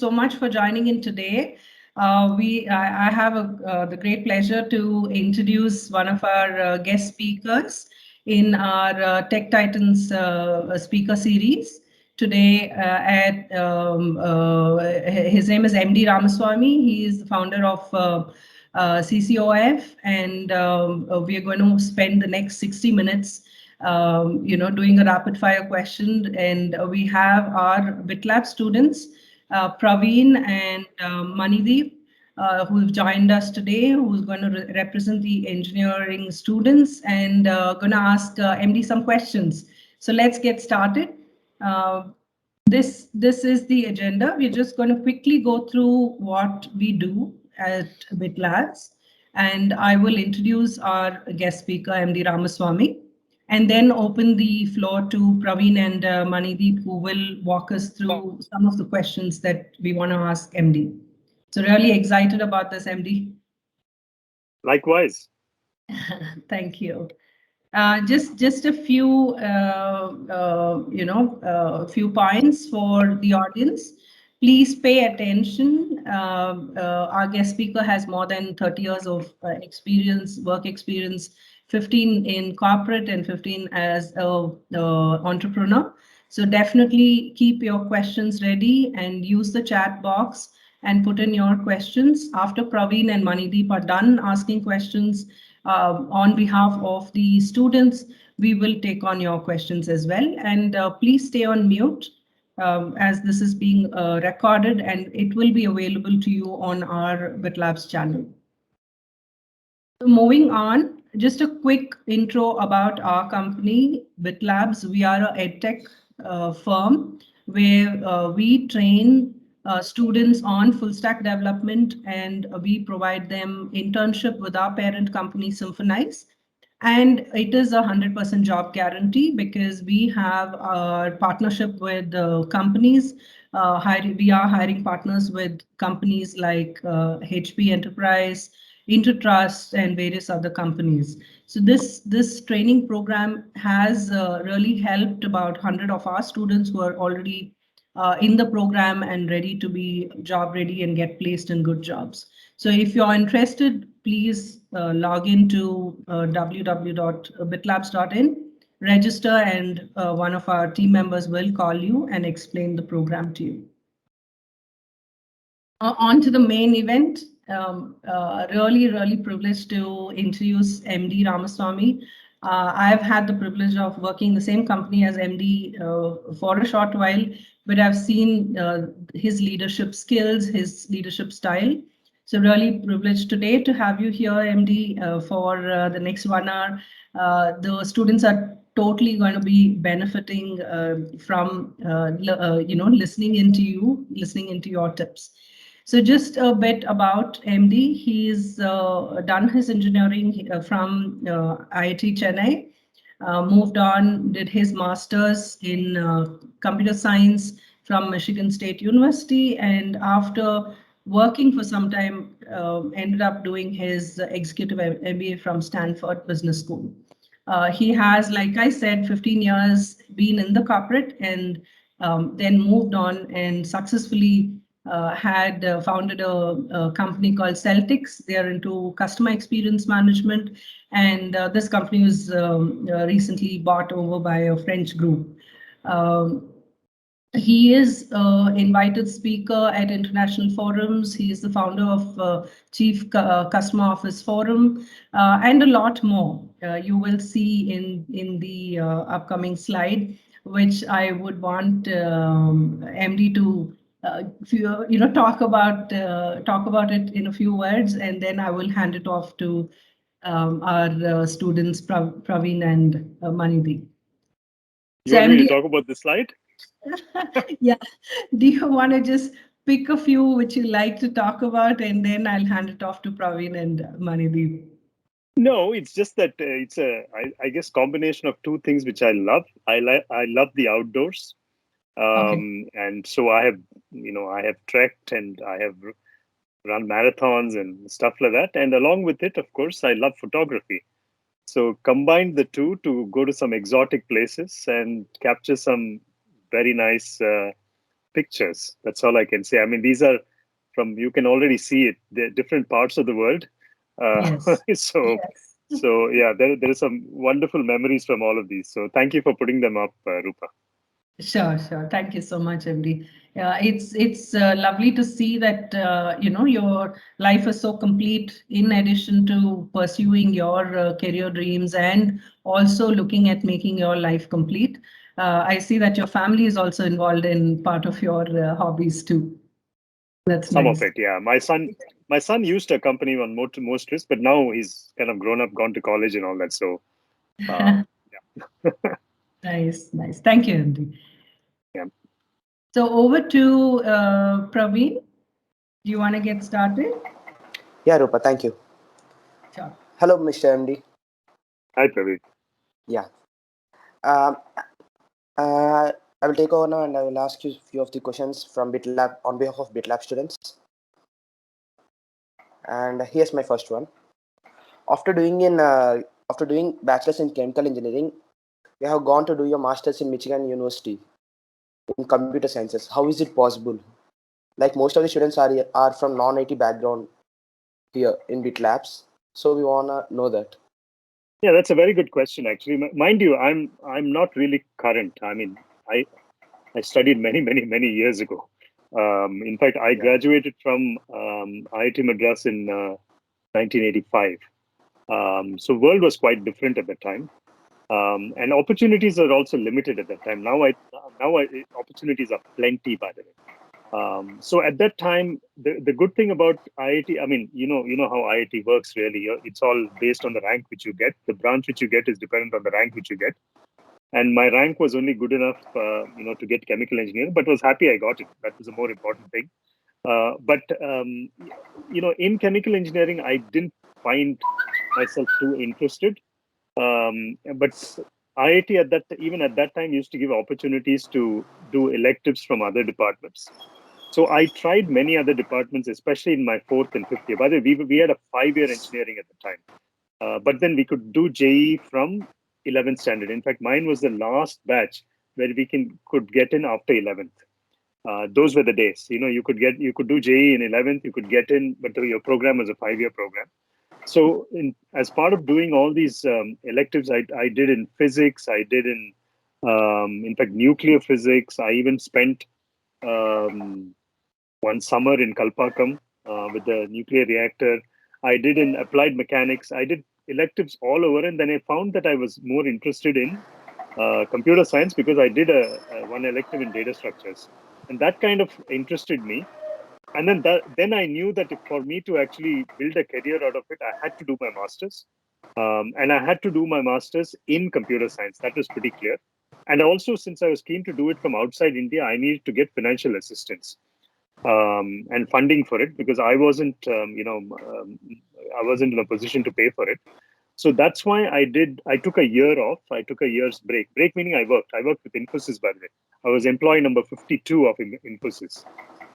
so much for joining in today. I have the great pleasure to introduce one of our guest speakers in our Tech Titans speaker series. Today, his name is MD Ramaswamy. He is the founder of CCOF, and we are going to spend the next 60 minutes doing a rapid fire question. And we have our BitLab students, Praveen and Manideep, who have joined us today, who's going to represent the engineering students and going to ask MD some questions. So let's get started. This is the agenda. We're just going to quickly go through what we do at BitLabs, and I will introduce our guest speaker, MD Ramaswamy, and then open the floor to Praveen and Manideep, who will walk us through some of the questions that we want to ask MD. So really excited about this, MD. Likewise. Thank you. Just a few, few points for the audience. Please pay attention. Our guest speaker has more than 30 years of work experience, 15 in corporate and 15 as an entrepreneur. So definitely keep your questions ready and use the chat box and put in your questions. After Praveen and Manideep are done asking questions, on behalf of the students, we will take on your questions as well. And please stay on mute as this is being recorded, and it will be available to you on our BitLabs channel. So moving on, just a quick intro about our company, BitLabs. We are a EdTech firm where we train students on full stack development, and we provide them internship with our parent company Symphonize. And it is 100% job guarantee because we have our partnership with companies. We are hiring partners with companies like HP Enterprise, Intertrust, and various other companies. So this training program has really helped about 100 of our students who are already in the program and ready to be job ready and get placed in good jobs. So if you're interested, please log into www.bitlabs.in, register, and one of our team members will call you and explain the program to you. On to the main event. Really privileged to introduce MD Ramaswamy. I've had the privilege of working in the same company as MD for a short while, but I've seen his leadership skills, his leadership style. So really privileged today to have you here, MD, for the next 1 hour. The students are totally going to be benefiting from listening into your tips. So just a bit about MD. He's done his engineering from IIT Chennai, moved on, did his master's in computer science from Michigan State University, and after working for some time, ended up doing his executive MBA from Stanford Business School. He has, like I said, 15 years been in the corporate, and then moved on and successfully had founded a company called Celtics. They are into customer experience management, and this company was recently bought over by a French group. He is invited speaker at international forums. He is the founder of Chief Customer Office Forum, and a lot more. You will see in the upcoming slide, which I would want MD to talk about it in a few words, and then I will hand it off to our students, Praveen and Manideep. You want me to talk about the slide? Yeah. Do you want to just pick a few which you like to talk about, and then I'll hand it off to Praveen and Manideep? No, it's just that it's I guess combination of two things which I love. I love the outdoors. Okay. And so I have trekked and I have run marathons and stuff like that. And along with it, of course, I love photography. So combined the two to go to some exotic places and capture some very nice pictures. That's all I can say. I mean, these are from, you can already see it, they're different parts of the world. Yes. So Yes. yeah, there are some wonderful memories from all of these. So thank you for putting them up, Rupa. Sure, sure. Thank you so much, MD. It's lovely to see that your life is so complete. In addition to pursuing your career dreams and also looking at making your life complete, I see that your family is also involved in part of your hobbies too. That's Some of nice. it, yeah. My son used to accompany me on most trips, but now he's kind of grown up, gone to college and all that. So yeah. Nice, nice. Thank you, MD. Yeah. So over to Praveen. Do you want to get started? Yeah, Rupa, thank you. Sure. Hello, Mr. MD. Hi, Praveen. Yeah. Um, I will take over now and I will ask you a few of the questions from BitLab on behalf of BitLab students. And here's my first one. After doing bachelor's in chemical engineering, you have gone to do your master's in Michigan University in computer sciences. How is it possible? Like most of the students are from non-IT background here in BitLabs, so we wanna know that. Yeah, that's a very good question, actually. Mind you, I'm not really current. I mean, I studied many years ago. In fact, I Yeah. graduated from IIT Madras in 1985. So world was quite different at that time, and opportunities are also limited at that time. Now, opportunities are plenty, by the way. So at that time, the good thing about IIT, I mean, you know how IIT works really. It's all based on the rank which you get. The branch which you get is dependent on the rank which you get. And my rank was only good enough, to get chemical engineering, but was happy I got it. That was a more important thing. But in chemical engineering, I didn't find myself too interested. But IIT even at that time used to give opportunities to do electives from other departments. So I tried many other departments, especially in my fourth and fifth year. By the way, we had a 5-year engineering at the time, but then we could do JE from 11th standard. In fact, mine was the last batch where we could get in after 11th. Those were the days. You could do JE in 11th, you could get in, but your program was a 5-year program. So, as part of doing all these electives, I did in physics, I did in fact, nuclear physics. I even spent one summer in Kalpakkam with the nuclear reactor. I did in applied mechanics. I did electives all over, and then I found that I was more interested in computer science because I did one elective in data structures, and that kind of interested me. And then I knew that for me to actually build a career out of it, I had to do my masters, and I had to do my masters in computer science. That was pretty clear. And also, since I was keen to do it from outside India, I needed to get financial assistance and funding for it because I wasn't, I wasn't in a position to pay for it. So that's why I took a year off. I took a year's break. Break meaning I worked. I worked with Infosys, by the way. I was employee number 52 of Infosys.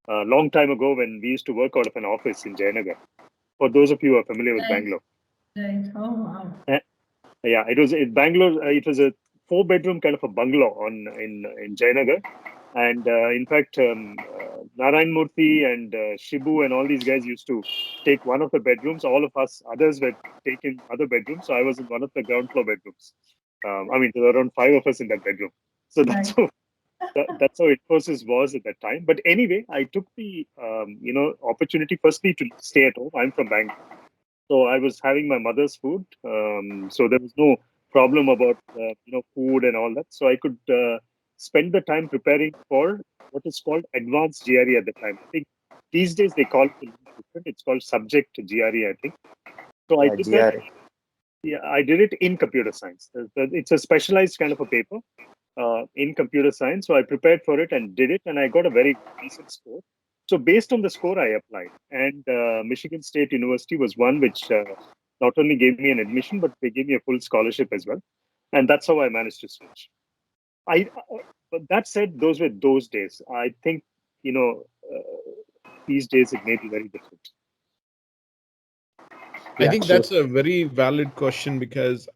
A long time ago when we used to work out of an office in Jayanagar. For those of you who are familiar with Right. Bangalore. Right. Oh, wow. Yeah, it was in Bangalore. It was a 4-bedroom kind of a bungalow in Jayanagar. And in fact, Narayan Murthy and Shibu and all these guys used to take one of the bedrooms. All of us others were taking other bedrooms. So I was in one of the ground floor bedrooms. I mean, there were around 5 of us in that bedroom. So Right. that's how Infosys was at that time. But anyway, I took the opportunity firstly to stay at home. I'm from Bangalore, so I was having my mother's food. So there was no problem about food and all that. So I could spend the time preparing for what is called advanced GRE at the time. I think these days they call it a little different. It's called subject GRE, I think. So I Yeah, did that. GRE. Yeah, I did it in computer science. It's a specialized kind of a paper in computer science. So I prepared for it and did it, and I got a very decent score. So based on the score, I applied, and Michigan State University was one which not only gave me an admission, but they gave me a full scholarship as well, and that's how I managed to switch. But that said, those were those days. I think these days it may be very different. I Yeah, think true. that's a very valid question because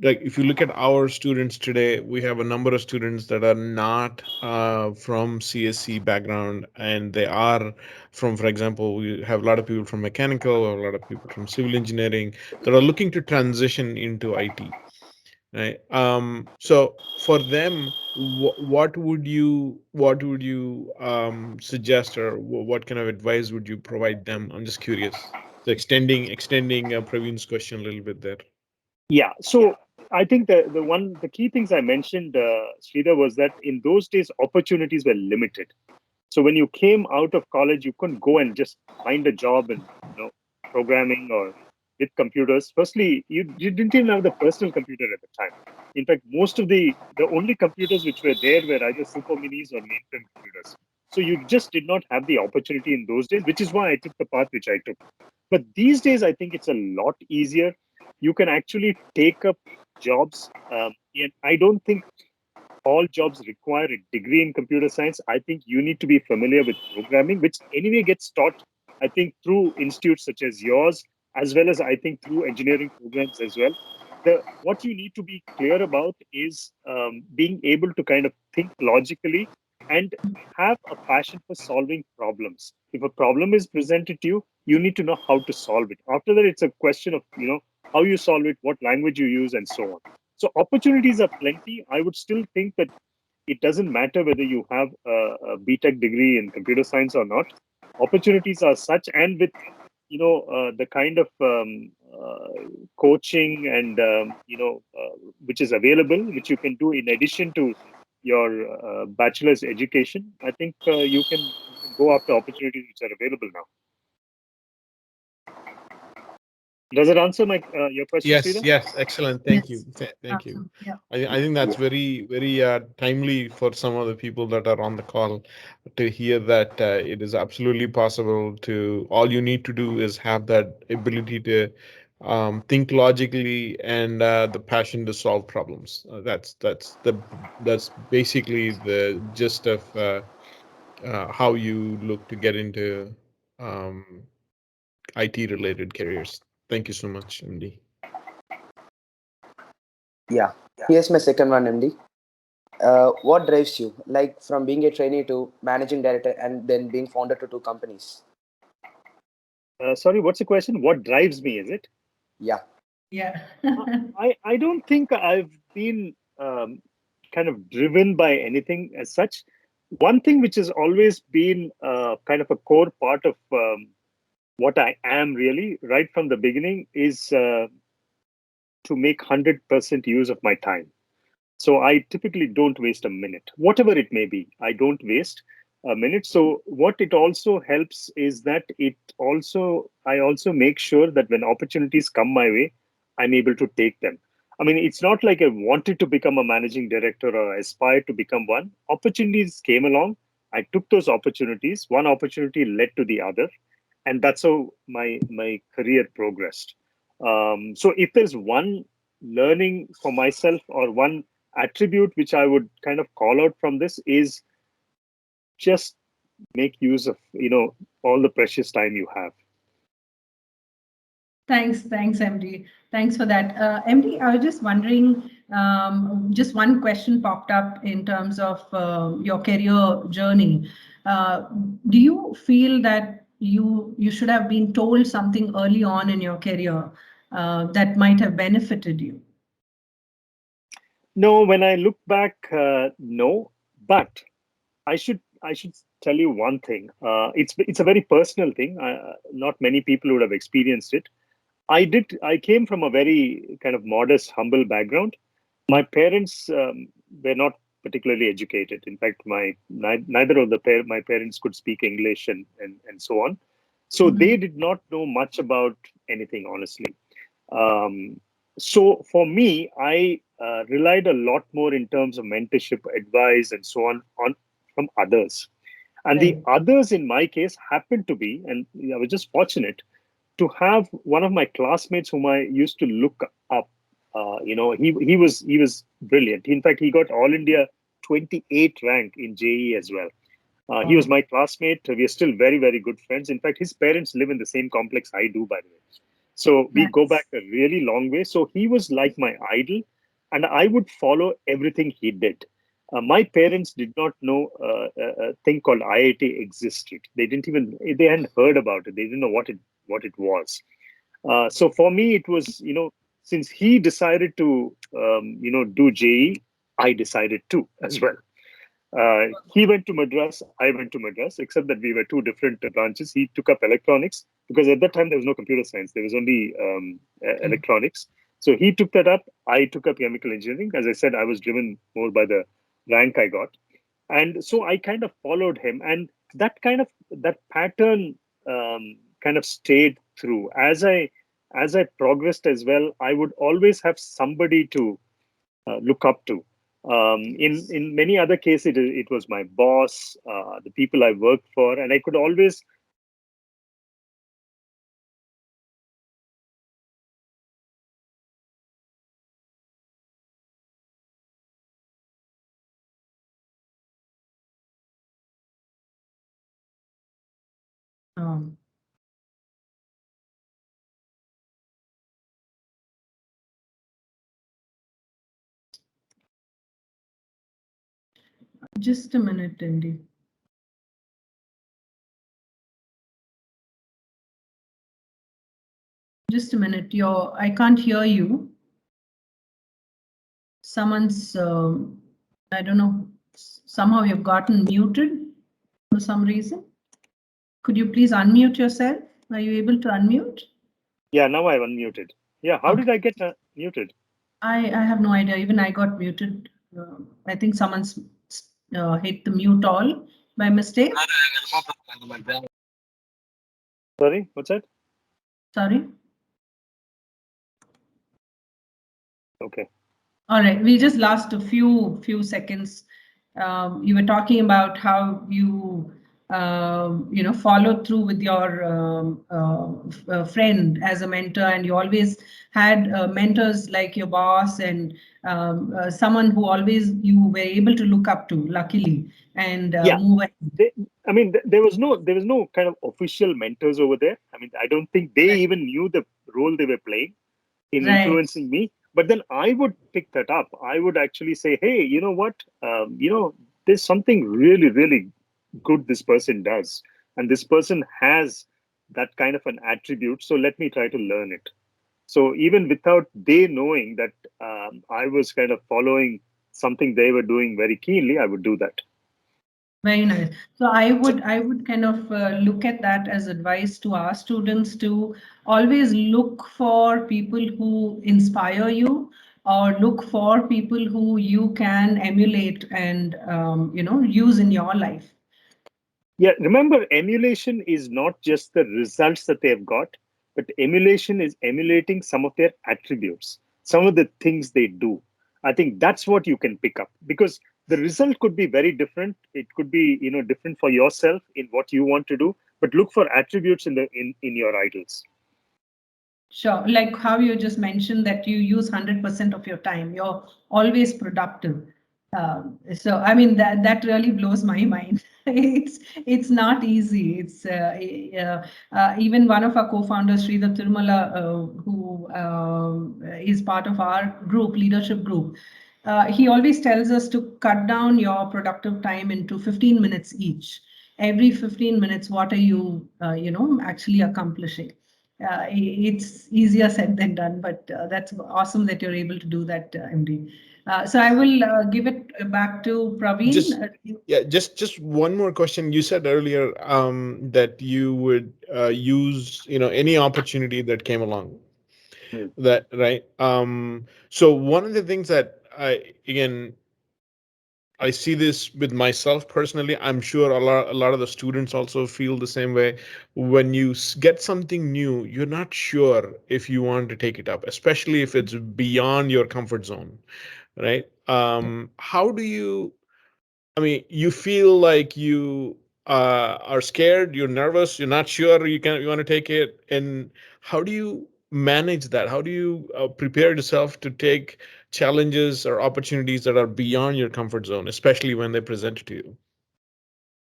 like if you look at our students today, we have a number of students that are not from CSC background, and they are from, for example, we have a lot of people from mechanical, a lot of people from civil engineering that are looking to transition into IT. Right. So for them, what would you suggest, or what kind of advice would you provide them? I'm just curious. So extending Praveen's question a little bit there. Yeah. So I think the key things I mentioned, Sridhar, was that in those days opportunities were limited. So when you came out of college, you couldn't go and just find a job in programming or with computers. Firstly, you didn't even have the personal computer at the time. In fact, most of the only computers which were there were either super minis or mainframe computers. So you just did not have the opportunity in those days, which is why I took the path which I took. But these days, I think it's a lot easier. You can actually take up jobs, and I don't think all jobs require a degree in computer science. I think you need to be familiar with programming, which anyway gets taught, I think, through institutes such as yours, as well as I think through engineering programs as well. What you need to be clear about is being able to kind of think logically and have a passion for solving problems. If a problem is presented to you, you need to know how to solve it. After that, it's a question of how you solve it, what language you use, and so on. So opportunities are plenty. I would still think that it doesn't matter whether you have a B.Tech degree in computer science or not. Opportunities are such, and with the kind of coaching and which is available, which you can do in addition to your bachelor's education. I think you can go after opportunities which are available now. Does it answer your question, Yes, Sridhar? yes, excellent. Thank you. Thank you. Awesome. Yeah. I think that's very, very timely for some of the people that are on the call to hear that it is absolutely possible to, all you need to do is have that ability to think logically and the passion to solve problems. That's basically the gist of how you look to get into IT related careers. Thank you so much, MD. Yeah. Here's my second one, MD. What drives you, like from being a trainee to managing director and then being founder to two companies? Sorry, what's the question? What drives me, is it? Yeah. Yeah. I don't think I've been kind of driven by anything as such. One thing which has always been kind of a core part of what I am really right from the beginning is to make 100% use of my time. So I typically don't waste a minute, whatever it may be. I don't waste a minute. So what it also helps is that I also make sure that when opportunities come my way, I'm able to take them. I mean, it's not like I wanted to become a managing director or aspired to become one. Opportunities came along. I took those opportunities. One opportunity led to the other, and that's how my career progressed. So if there's one learning for myself or one attribute which I would kind of call out from this is just make use of all the precious time you have. Thanks, MD. Thanks for that. MD, I was just wondering, just one question popped up in terms of your career journey. Do you feel that you should have been told something early on in your career that might have benefited you? No, when I look back, no. But I should tell you one thing. It's a very personal thing. Not many people would have experienced it. I came from a very kind of modest, humble background. My parents were not particularly educated. In fact, neither of my parents could speak English and so on. So they did not know much about anything, honestly. So for me, I relied a lot more in terms of mentorship, advice, and so on from others. And the others in my case happened to be, and I was just fortunate to have one of my classmates whom I used to look up. He was brilliant. In fact, he got All India 28 rank in JE as well. He was my classmate. We are still very, very good friends. In fact, his parents live in the same complex I do, by the way. So we go Nice. back a really long way. So he was like my idol, and I would follow everything he did. My parents did not know a thing called IIT existed. They hadn't heard about it. They didn't know what it was. So for me, it was, since he decided to, do JE, I decided to as well. He went to Madras, I went to Madras, except that we were two different branches. He took up electronics because at that time there was no computer science, there was only electronics. So he took that up. I took up chemical engineering. As I said, I was driven more by the rank I got. And so I kind of followed him. And that pattern kind of stayed through. As I progressed as well, I would always have somebody to look up to. In many other cases, it was my boss, the people I worked for, and I could always. Um, just a minute, Andy. Just a minute. I can't hear you. Someone's, I don't know, somehow you've gotten muted for some reason. Could you please unmute yourself? Are you able to unmute? Yeah, now I've unmuted. Yeah, how did I get muted? I have no idea. Even I got muted. I think someone's hit the mute all by mistake. Sorry, what's that? Sorry. Okay. All right. We just lost a few seconds. You were talking about how you followed through with your friend as a mentor, and you always had mentors like your boss and someone who always you were able to look up to, luckily, and Yeah. move ahead. There was no kind of official mentors over there. I don't think they even knew the role they were playing in Right. influencing me. But then I would pick that up. I would actually say, hey, you know what? There's something really, really good this person does. And this person has that kind of an attribute. So let me try to learn it. So even without they knowing that I was kind of following something they were doing very keenly, I would do that. Very nice. So I would kind of look at that as advice to our students to always look for people who inspire you, or look for people who you can emulate and use in your life. Yeah, remember, emulation is not just the results that they have got, but emulation is emulating some of their attributes, some of the things they do. I think that's what you can pick up, because the result could be very different. It could be, different for yourself in what you want to do, but look for attributes in your idols. Sure. Like how you just mentioned that you use 100% of your time. You're always productive. So I mean that really blows my mind. It's not easy. It's even one of our co-founders, Sridhar Tirumala, who is part of our group, leadership group. He always tells us to cut down your productive time into 15 minutes each. Every 15 minutes, what are you, actually accomplishing? It's easier said than done, but that's awesome that you're able to do that, MD. So I will give it back to Praveen. Just one more question. You said earlier that you would use any opportunity that came along. That right. So one of the things that I see this with myself personally. I'm sure a lot of the students also feel the same way. When you get something new, you're not sure if you want to take it up, especially if it's beyond your comfort zone, right? How do you? You feel like you are scared, you're nervous, you're not sure you want to take it, and how do you manage that? How do you prepare yourself to take challenges or opportunities that are beyond your comfort zone, especially when they present it to you?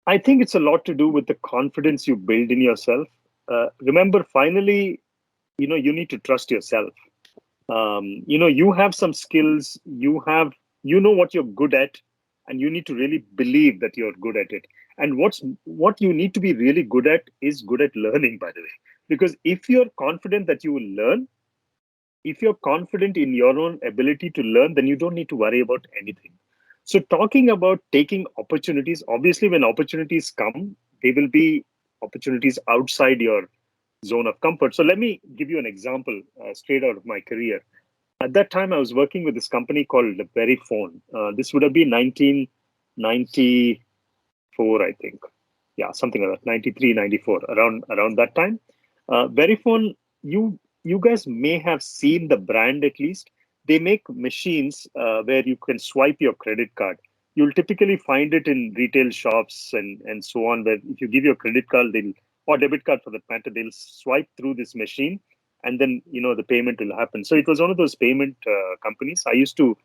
I think it's a lot to do with the confidence you build in yourself. Remember, finally, you need to trust yourself. You have some skills, you know what you're good at, and you need to really believe that you're good at it. And what you need to be really good at is good at learning, by the way. Because if you're confident that you will learn, if you're confident in your own ability to learn, then you don't need to worry about anything. So talking about taking opportunities, obviously when opportunities come, they will be opportunities outside your zone of comfort. So let me give you an example straight out of my career. At that time, I was working with this company called Verifone. This would have been 1994, I think. Yeah, something like that, 93, 94, around that time. Verifone, you guys may have seen the brand at least. They make machines where you can swipe your credit card. You'll typically find it in retail shops and so on, where if you give your credit card, or debit card for that matter, they'll swipe through this machine, and then the payment will happen. So it was one of those payment companies. I used to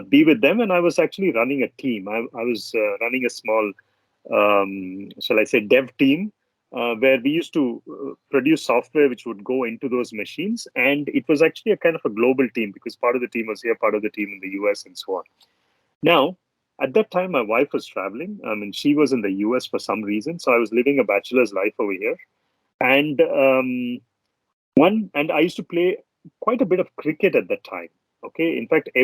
be with them, and I was actually running a team. I was running a small, shall I say, dev team, where we used to produce software which would go into those machines. And it was actually a kind of a global team, because part of the team was here, part of the team in the US, and so on. Now, at that time, my wife was traveling. I mean, she was in the US for some reason. So I was living a bachelor's life over here. And I used to play quite a bit of cricket at that time. Okay, in fact, I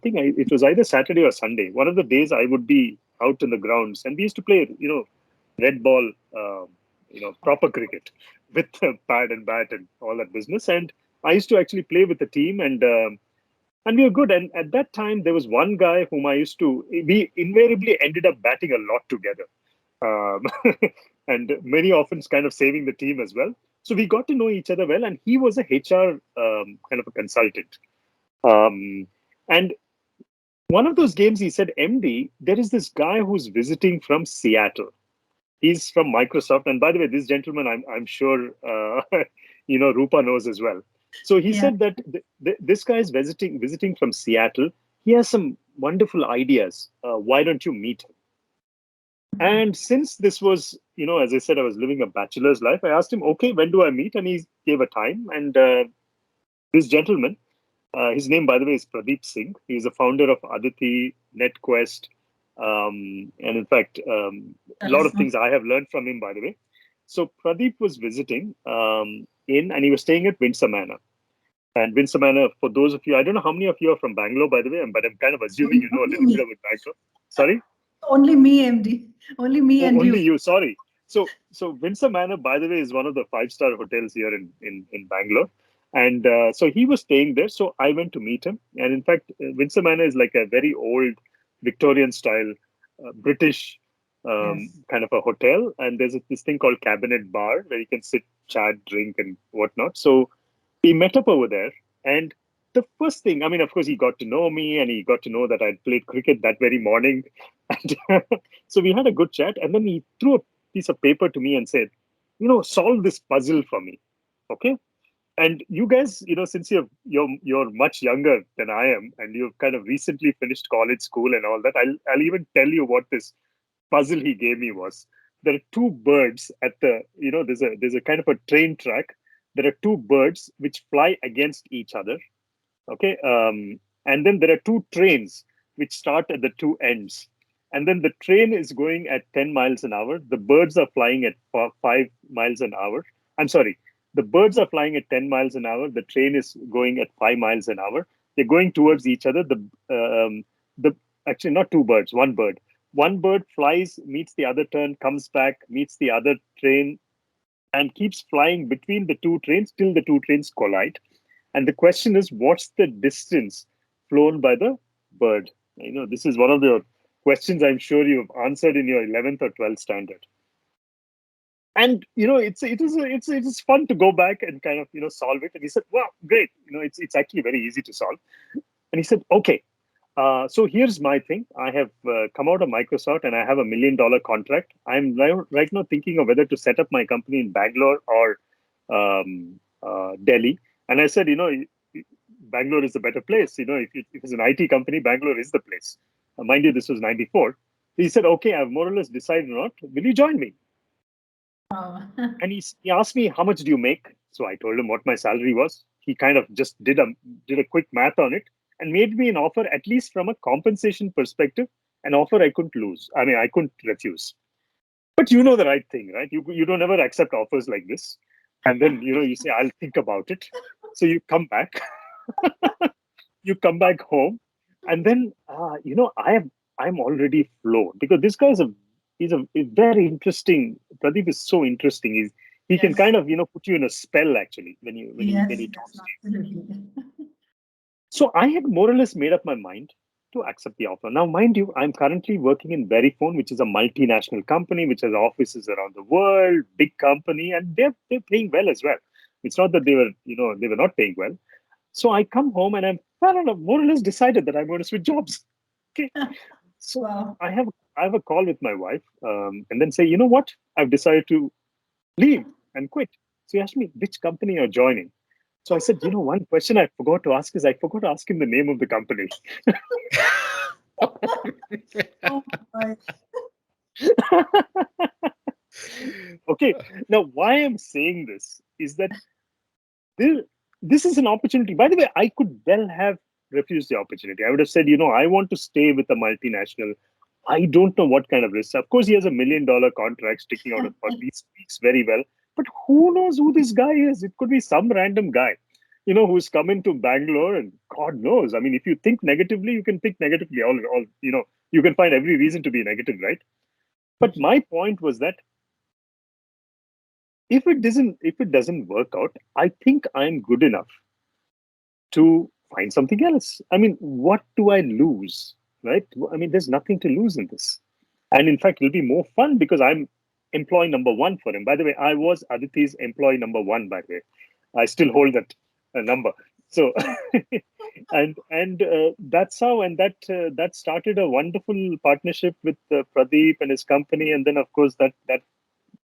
think it was either Saturday or Sunday. One of the days I would be out in the grounds, and we used to play, red ball, proper cricket with pad and bat and all that business. And I used to actually play with the team, and we were good. And at that time, there was one guy whom we invariably ended up batting a lot together. And many often kind of saving the team as well. So we got to know each other well, and he was a HR kind of a consultant. And one of those games, he said, MD, there is this guy who's visiting from Seattle. He's from Microsoft. And by the way, this gentleman, I'm sure, Rupa knows as well. So he said that this guy is visiting from Seattle. He has some wonderful ideas. Why don't you meet him? And since this was, as I said, I was living a bachelor's life, I asked him, okay, when do I meet? And he gave a time. And this gentleman, his name, by the way, is Pradeep Singh. He's the founder of Aditi, NetQuest. And in fact, a lot of things I have learned from him, by the way. So Pradeep was visiting and he was staying at Windsor Manor. And Windsor Manor, for those of you, I don't know how many of you are from Bangalore, by the way, but I'm kind of assuming you know a little bit about Bangalore. Sorry? Only me, MD. Only me and only you. Sorry. So Windsor Manor, by the way, is one of the 5-star hotels here in Bangalore. And so he was staying there. So I went to meet him. And in fact, Windsor Manor is like a very old Victorian style, British kind of a hotel. And there's this thing called Cabinet Bar where you can sit, chat, drink, and whatnot. So we met up over there. And the first thing, I mean, of course, he got to know me, and he got to know that I'd played cricket that very morning. And so we had a good chat. And then he threw a piece of paper to me and said, solve this puzzle for me. Okay. And you guys, since you're much younger than I am, and you've kind of recently finished college school and all that, I'll even tell you what this puzzle he gave me was. There are two birds at there's a kind of a train track. There are two birds which fly against each other. Okay. And then there are two trains which start at the two ends. And then the train is going at 10 miles an hour. The birds are flying at 5 miles an hour. I'm sorry. The birds are flying at 10 miles an hour. The train is going at 5 miles an hour. They're going towards each other. Actually, not two birds, one bird. One bird flies, meets the other turn, comes back, meets the other train, and keeps flying between the two trains till the two trains collide. And the question is, what's the distance flown by the bird? This is one of the questions I'm sure you've answered in your 11th or 12th standard. And it is fun to go back and kind of solve it. And he said, "Wow, great! It's actually very easy to solve." And he said, "Okay, so here's my thing. I have come out of Microsoft and I have $1 million contract. I'm right now thinking of whether to set up my company in Bangalore or Delhi." And I said, Bangalore is a better place. If it's an IT company, Bangalore is the place. Mind you, this was 94. He said, "Okay, I've more or less decided or not. Will you join me?" And he asked me, "How much do you make?" So I told him what my salary was. He kind of just did a quick math on it and made me an offer, at least from a compensation perspective, an offer I couldn't lose. I mean, I couldn't refuse. But you know the right thing, right? You don't ever accept offers like this. And then, you say, I'll think about it. So you come back, you come back home, and then, I'm already flown because this guy he's a very interesting. Pradeep is so interesting. He can Yes. kind of, put you in a spell actually when he talks to you. Absolutely. So I had more or less made up my mind to accept the offer. Now, mind you, I'm currently working in Verifone, which is a multinational company which has offices around the world, big company, and they're paying well as well. It's not that they were not paying well. So I come home and I'm more or less decided that I'm going to switch jobs. Okay. So Wow. I have a call with my wife, and then say, you know what? I've decided to leave and quit. So he asked me which company you're joining. So I said, one question I forgot to ask is I forgot to ask him the name of the company. Oh my. Okay. Now, why I'm saying this is that this is an opportunity. By the way, I could well have refused the opportunity. I would have said, I want to stay with a multinational. I don't know what kind of risk. Of course, he has $1 million contract sticking out of the He speaks very well. But who knows who this guy is? It could be some random guy, who's come into Bangalore, and God knows. I mean, if you think negatively, you can think negatively. All you can find every reason to be negative, right? But my point was that if it doesn't work out, I think I'm good enough to find something else. I mean, what do I lose, right? I mean, there's nothing to lose in this. And in fact, it'll be more fun because I'm employee number one for him. By the way, I was Aditi's employee number one, by the way. I still hold that number. So, and that's how, and that started a wonderful partnership with Pradeep and his company. And then, of course, that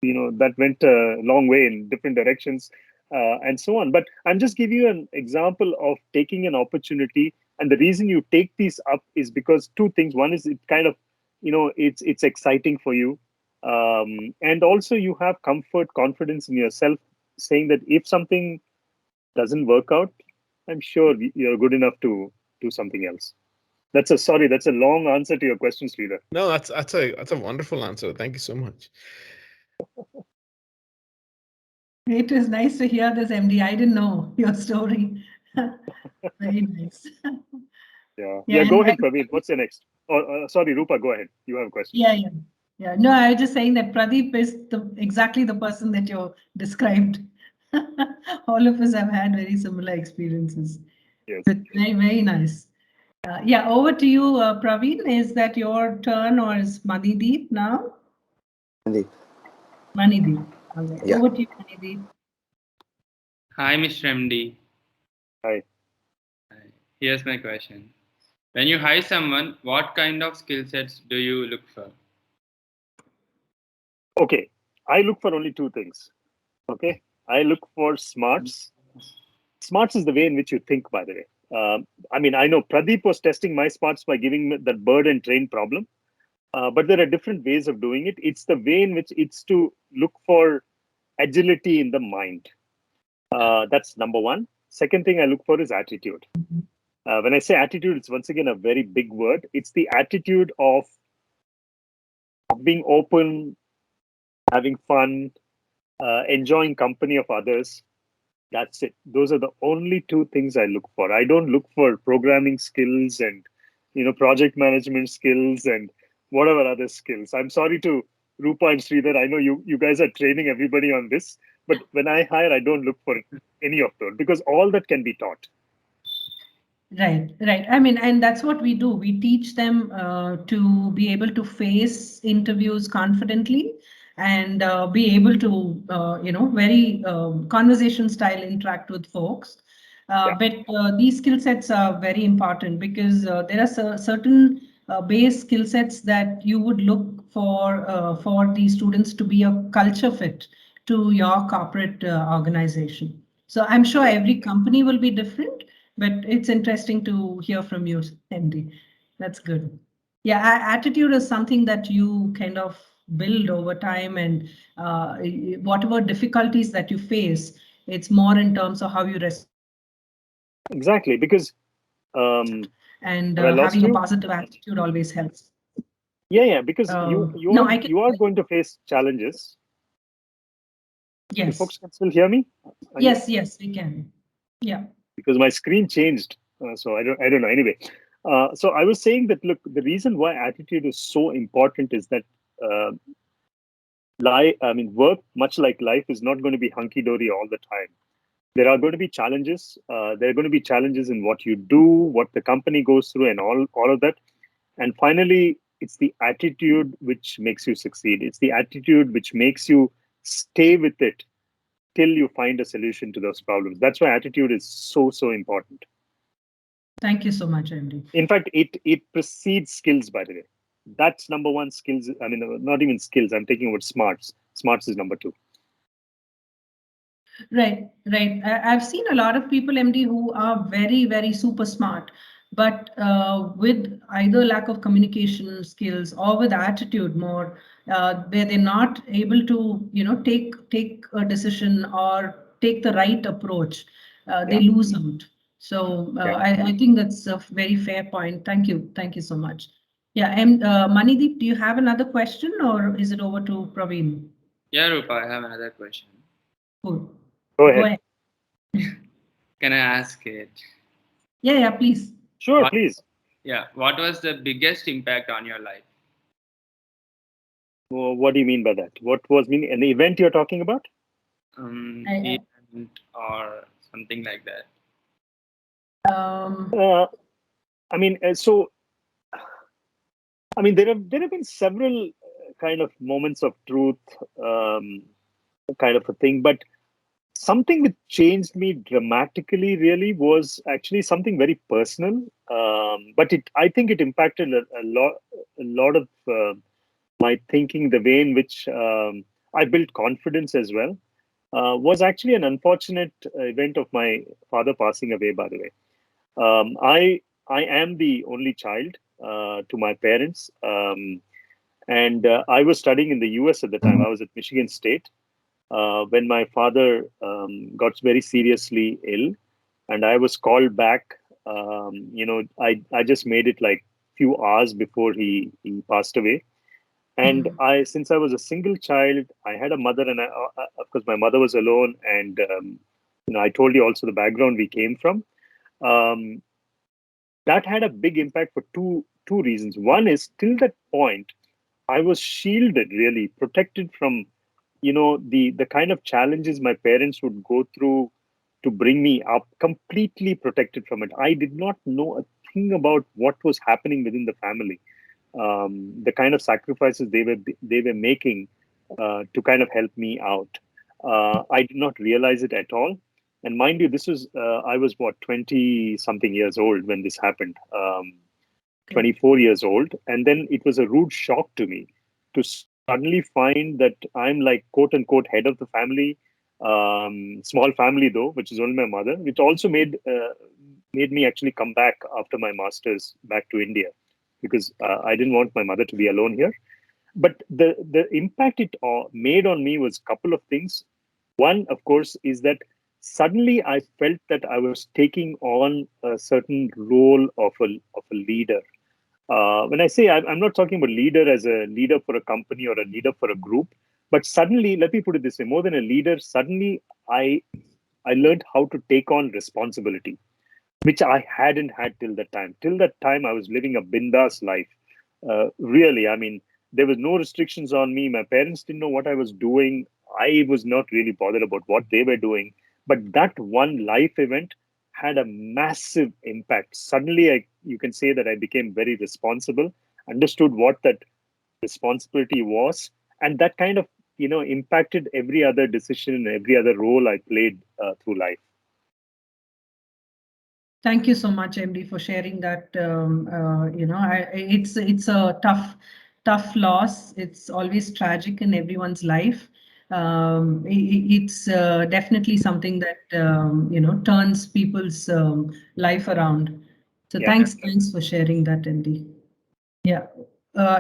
went a long way in different directions, and so on. But I'm just giving you an example of taking an opportunity, and the reason you take these up is because two things. One is it kind of, it's exciting for you, and also you have comfort, confidence in yourself, saying that if something doesn't work out, I'm sure you're good enough to do something else. That's a long answer to your question, Sridhar. No, that's a wonderful answer. Thank you so much. It is nice to hear this, MD. I didn't know your story. Very nice. Yeah. Go ahead, Praveen. What's your next? Sorry, Rupa, go ahead. You have a question. Yeah. No, I was just saying that Pradeep is exactly the person that you described. All of us have had very similar experiences. Yes. But very, very nice. Yeah, over to you, Praveen. Is that your turn or is Manideep now? Manideep. Okay. Yeah. Over to you, Manideep. Hi, Mr. MD. Hi. Here's my question. When you hire someone, what kind of skill sets do you look for? Okay. I look for only two things. Okay. I look for smarts. Smarts is the way in which you think, by the way. I mean, I know Pradeep was testing my smarts by giving me that bird and train problem. But there are different ways of doing it. It's the way in which it's to look for agility in the mind. That's number one. Second thing I look for is attitude. When I say attitude, it's once again a very big word. It's the attitude of being open, having fun, enjoying company of others. That's it. Those are the only two things I look for. I don't look for programming skills and project management skills and whatever other skills. I'm sorry to Rupa and Sridhar. I know you guys are training everybody on this, but when I hire, I don't look for any of those because all that can be taught. Right. I mean, and that's what we do. We teach them to be able to face interviews confidently and be able to, very conversation style interact with folks. But these skill sets are very important because there are certain base skill sets that you would look for these students to be a culture fit to your corporate organization. So I'm sure every company will be different, but it's interesting to hear from you, MD. That's good. Yeah, attitude is something that you kind of build over time, and whatever difficulties that you face, It's more in terms of how you respond. Exactly, because And have I lost having a you? positive attitude always helps. Yeah, because you No, I can. you are going to face challenges. You Yes. folks can still hear me? Yes, yes, we can. Yeah. Because my screen changed, so I don't know. Anyway, so I was saying that look, the reason why attitude is so important is that uh, work, much like life, is not going to be hunky dory all the time. There are going to be challenges. There are going to be challenges in what you do, what the company goes through, and all of that. And finally, it's the attitude which makes you succeed. It's the attitude which makes you stay with it till you find a solution to those problems. That's why attitude is so important. Thank you so much, Andy. In fact, it precedes skills, by the way. That's number one. Skills. I mean, not even skills. I'm taking about smarts. Smarts is number two. Right, right. I've seen a lot of people, MD, who are very, very super smart, but with either lack of communication skills or with attitude more, where they're not able to, take a decision or take the right approach. They lose out. So I think that's a very fair point. Thank you. Thank you so much. Yeah, and Manideep, do you have another question or is it over to Praveen? Yeah, Rupa, I have another question. Cool. Go ahead. Can I ask it? Yeah, please. Sure, please. Yeah, what was the biggest impact on your life? Well, what do you mean by that? What was an event you're talking about? Event or something like that. There have been several kind of moments of truth, kind of a thing, but something that changed me dramatically really was actually something very personal. But I think it impacted a lot of my thinking, the way in which I built confidence as well. Was actually an unfortunate event of my father passing away, by the way. I am the only child to my parents, and I was studying in the US at the time. I was at Michigan State when my father got very seriously ill, and I was called back. I just made it like few hours before he passed away. And since I was a single child, I had a mother, and of course, my mother was alone. And I told you also the background we came from. Um, that had a big impact for two reasons. One is, till that point, I was shielded, really protected from the kind of challenges my parents would go through to bring me up, completely protected from it. I did not know a thing about what was happening within the family, the kind of sacrifices they were making to kind of help me out. I did not realize it at all. And mind you, this was I was what, 20 something years old when this happened. 24 years old, and then it was a rude shock to me to suddenly find that I'm like, quote unquote, head of the family, small family though, which is only my mother, which also made me actually come back after my master's back to India, because I didn't want my mother to be alone here. But the impact it made on me was a couple of things. One, of course, is that suddenly I felt that I was taking on a certain role of a leader. When I say I'm not talking about leader as a leader for a company or a leader for a group, but suddenly, let me put it this way: more than a leader, suddenly I learned how to take on responsibility, which I hadn't had till that time. Till that time, I was living a bindas life. Really, I mean, there was no restrictions on me. My parents didn't know what I was doing. I was not really bothered about what they were doing. But that one life event had a massive impact. Suddenly, you can say that I became very responsible, understood what that responsibility was, and that kind of impacted every other decision and every other role I played through life. Thank you so much, MD, for sharing that. It's a tough loss. It's always tragic in everyone's life. It's definitely something that turns people's life around. So thanks for sharing that, MD. Yeah.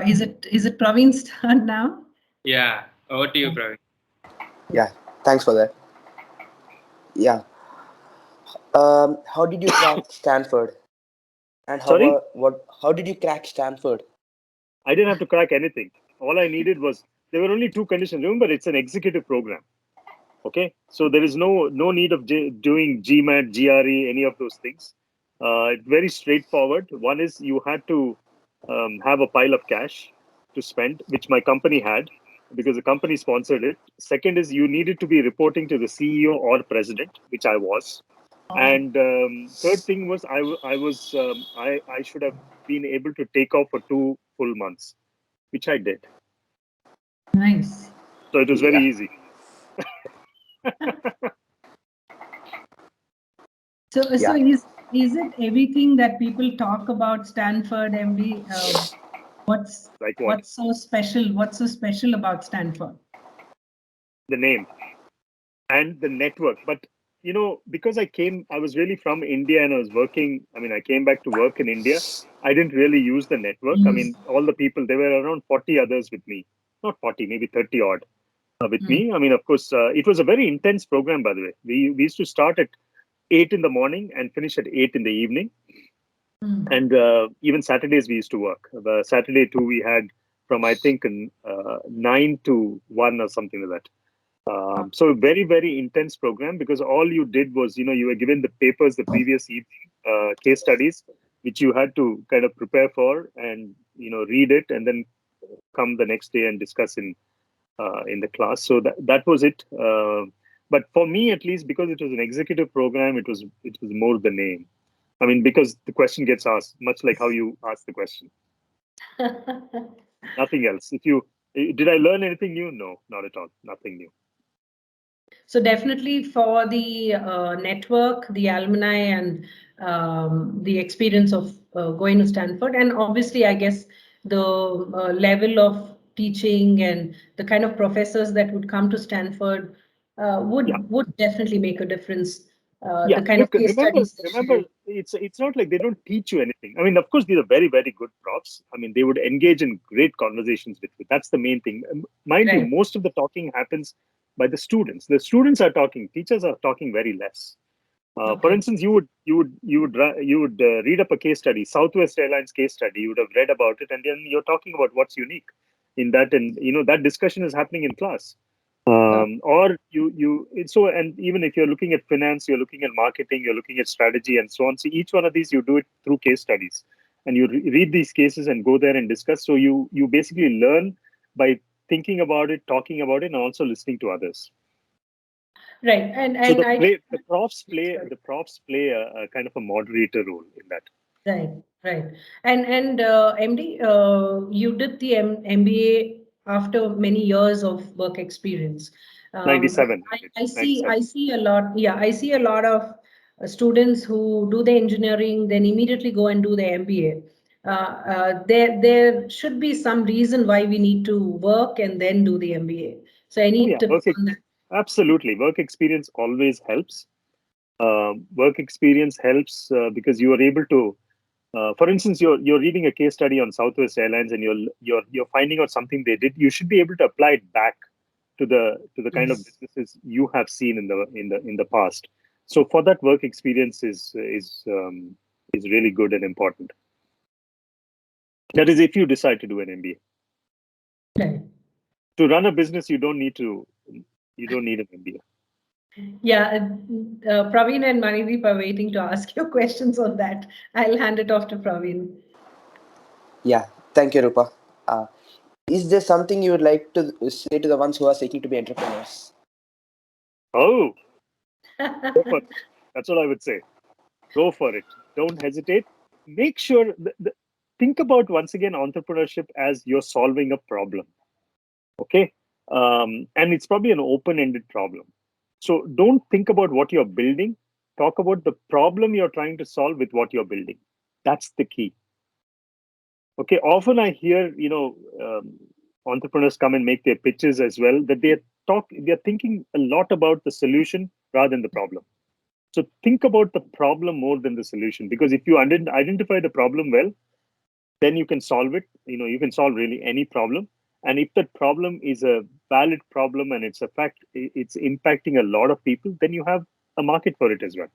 Is it Praveen's turn now? Yeah, over to you, Praveen. Yeah, thanks for that. Yeah. How did you crack Stanford? And Sorry, how did you crack Stanford? I didn't have to crack anything. All I needed was, there were only two conditions. Remember, it's an executive program. Okay, so there is no need of doing GMAT, GRE, any of those things. It's very straightforward. One is you had to have a pile of cash to spend, which my company had because the company sponsored it. Second is you needed to be reporting to the CEO or president, which I was. And third thing was I should have been able to take off for 2 full months, which I did. Nice. So it was very Yeah. easy. So Yeah. is it everything that people talk about Stanford, MD? What's Like what? what's so special? What's so special about Stanford? The name and the network. But because I was really from India and I was working. I mean, I came back to work in India. I didn't really use the network. I mean, all the people, there were around 40 others with me, not 40, maybe 30 odd with me. I mean, of course, it was a very intense program, by the way. We used to start at 8 in the morning and finish at 8 in the evening. And even Saturdays we used to work. The Saturday too, we had from I think 9 to 1 or something like that. So very, very intense program because all you did was, you were given the papers the previous evening, case studies, which you had to kind of prepare for and, read it and then come the next day and discuss in the class. So that was it. But for me, at least, because it was an executive program, it was more the name. I mean, because the question gets asked, much like how you asked the question. Nothing else. Did I learn anything new? No, not at all. Nothing new. So definitely for the network, the alumni, and the experience of going to Stanford, and obviously, I guess the level of teaching and the kind of professors that would come to Stanford Yeah. would definitely make a difference. Yeah, The kind look, of case studies that you remember, do. it's not like they don't teach you anything. I mean, of course, these are very, very good profs. I mean, they would engage in great conversations with you. That's the main thing. Mind you, Right. most of the talking happens by the students. The students are talking. Teachers are talking very less. For Okay. instance, you would read up a case study, Southwest Airlines case study. You would have read about it, and then you're talking about what's unique in that, and that discussion is happening in class. Or so, and even if you're looking at finance, you're looking at marketing, you're looking at strategy, and so on. So each one of these, you do it through case studies, and you read these cases and go there and discuss. So you basically learn by thinking about it, talking about it, and also listening to others. Right. So And I the profs play a kind of a moderator role in that. right, right. And MD, you did the MBA after many years of work experience. Um, 97, I '97. see a lot. Yeah, I see a lot of students who do the engineering, then immediately go and do the MBA. There should be some reason why we need to work and then do the MBA. So Oh any yeah, tips on that? absolutely. Work experience always helps. Work experience helps because you are able to. For instance, you're reading a case study on Southwest Airlines, and you're finding out something they did. You should be able to apply it back to the kind of Yes. businesses you have seen in the past. So for that, work experience is really good and important. That is, if you decide to do an MBA. Right. To run a business, you don't need an MBA. Yeah, Praveen and Manideep are waiting to ask you questions on that. I'll hand it off to Praveen. Yeah. Thank you, Rupa. Uh, is there something you would like to say to the ones who are seeking to be entrepreneurs? Oh, go for it. That's what I would say. Go for it. Don't hesitate. Make sure think about once again entrepreneurship as you're solving a problem. Okay, and it's probably an open-ended problem. So don't think about what you're building. Talk about the problem you're trying to solve with what you're building. That's the key. Okay, often I hear entrepreneurs come and make their pitches as well that they're thinking a lot about the solution rather than the problem. So think about the problem more than the solution, because if you identify the problem well, then you can solve it. You can solve really any problem. And if that problem is a valid problem and it's a fact, it's impacting a lot of people, then you have a market for it as well.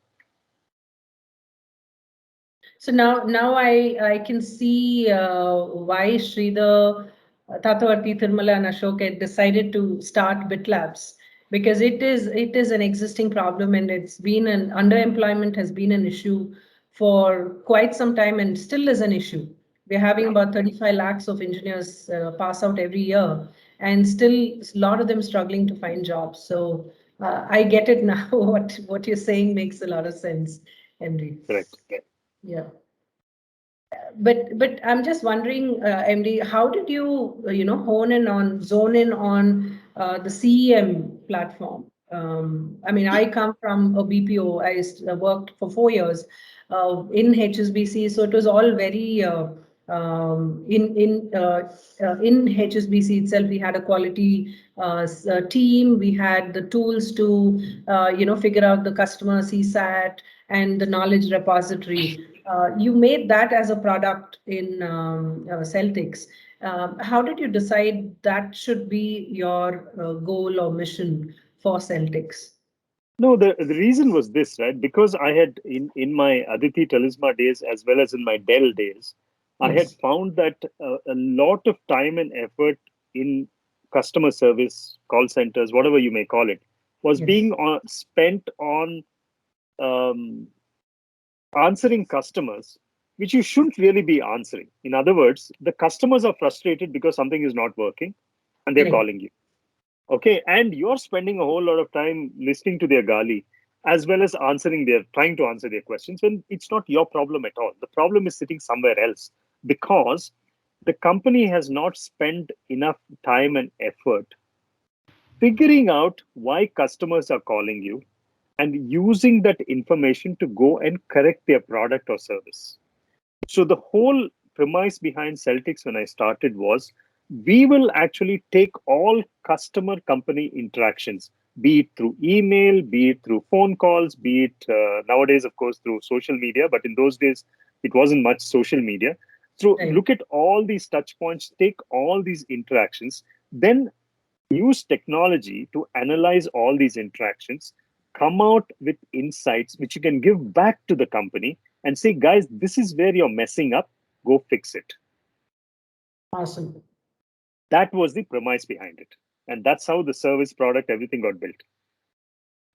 So now I can see why Sridhar, Tathavarti, Thirmala, and Ashok had decided to start BitLabs, because it is an existing problem, and it's been underemployment has been an issue for quite some time and still is an issue. We're having about 35 lakhs of engineers pass out every year, and still a lot of them struggling to find jobs. So I get it now. What you're saying makes a lot of sense, MD. Correct. Yeah. But I'm just wondering, MD, how did you zone in on the CEM platform? I mean, I come from a BPO. I worked for 4 years in HSBC, so it was all very in HSBC itself. We had a quality team. We had the tools to figure out the customer CSAT and the knowledge repository. You made that as a product in Celtics. How did you decide that should be your goal or mission for Celtics? No, the reason was this, right? Because I had in my Aditi Talisma days as well as in my Dell days, I had found that a lot of time and effort in customer service, call centers, whatever you may call it, was being spent on answering customers, which you shouldn't really be answering. In other words, the customers are frustrated because something is not working and they're calling you. Okay, and you're spending a whole lot of time listening to their gali as well as trying to answer their questions when it's not your problem at all. The problem is sitting somewhere else because the company has not spent enough time and effort figuring out why customers are calling you and using that information to go and correct their product or service. So the whole premise behind Celtics when I started was we will actually take all customer company interactions, be it through email, be it through phone calls, be it nowadays, of course, through social media. But in those days, it wasn't much social media. So look at all these touch points, take all these interactions, then use technology to analyze all these interactions, come out with insights which you can give back to the company and say, guys, this is where you're messing up. Go fix it. Awesome. That was the premise behind it. And that's how the service product, everything got built.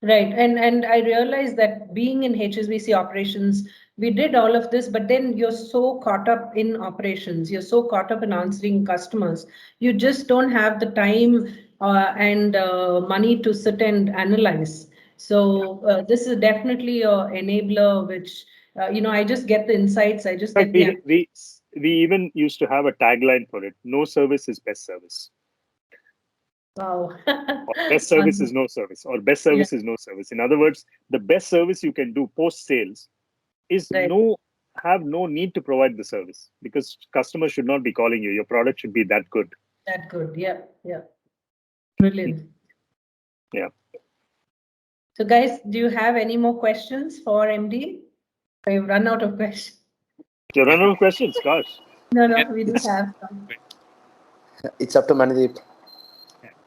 Right. And I realized that being in HSBC operations, we did all of this, but then you're so caught up in operations, you're so caught up in answering customers, you just don't have the time and money to sit and analyze. So this is definitely an enabler, which, I just get the insights, I just get the... We even used to have a tagline for it. No service is best service. Wow. Or best service is no service, or best service is no service. In other words, the best service you can do post sales is have no need to provide the service because customers should not be calling you. Your product should be that good. That good. Yeah. Brilliant. Yeah. So guys, do you have any more questions for MD? We've run out of questions. You run out of questions, gosh. No, we do have some. It's up to Manideep.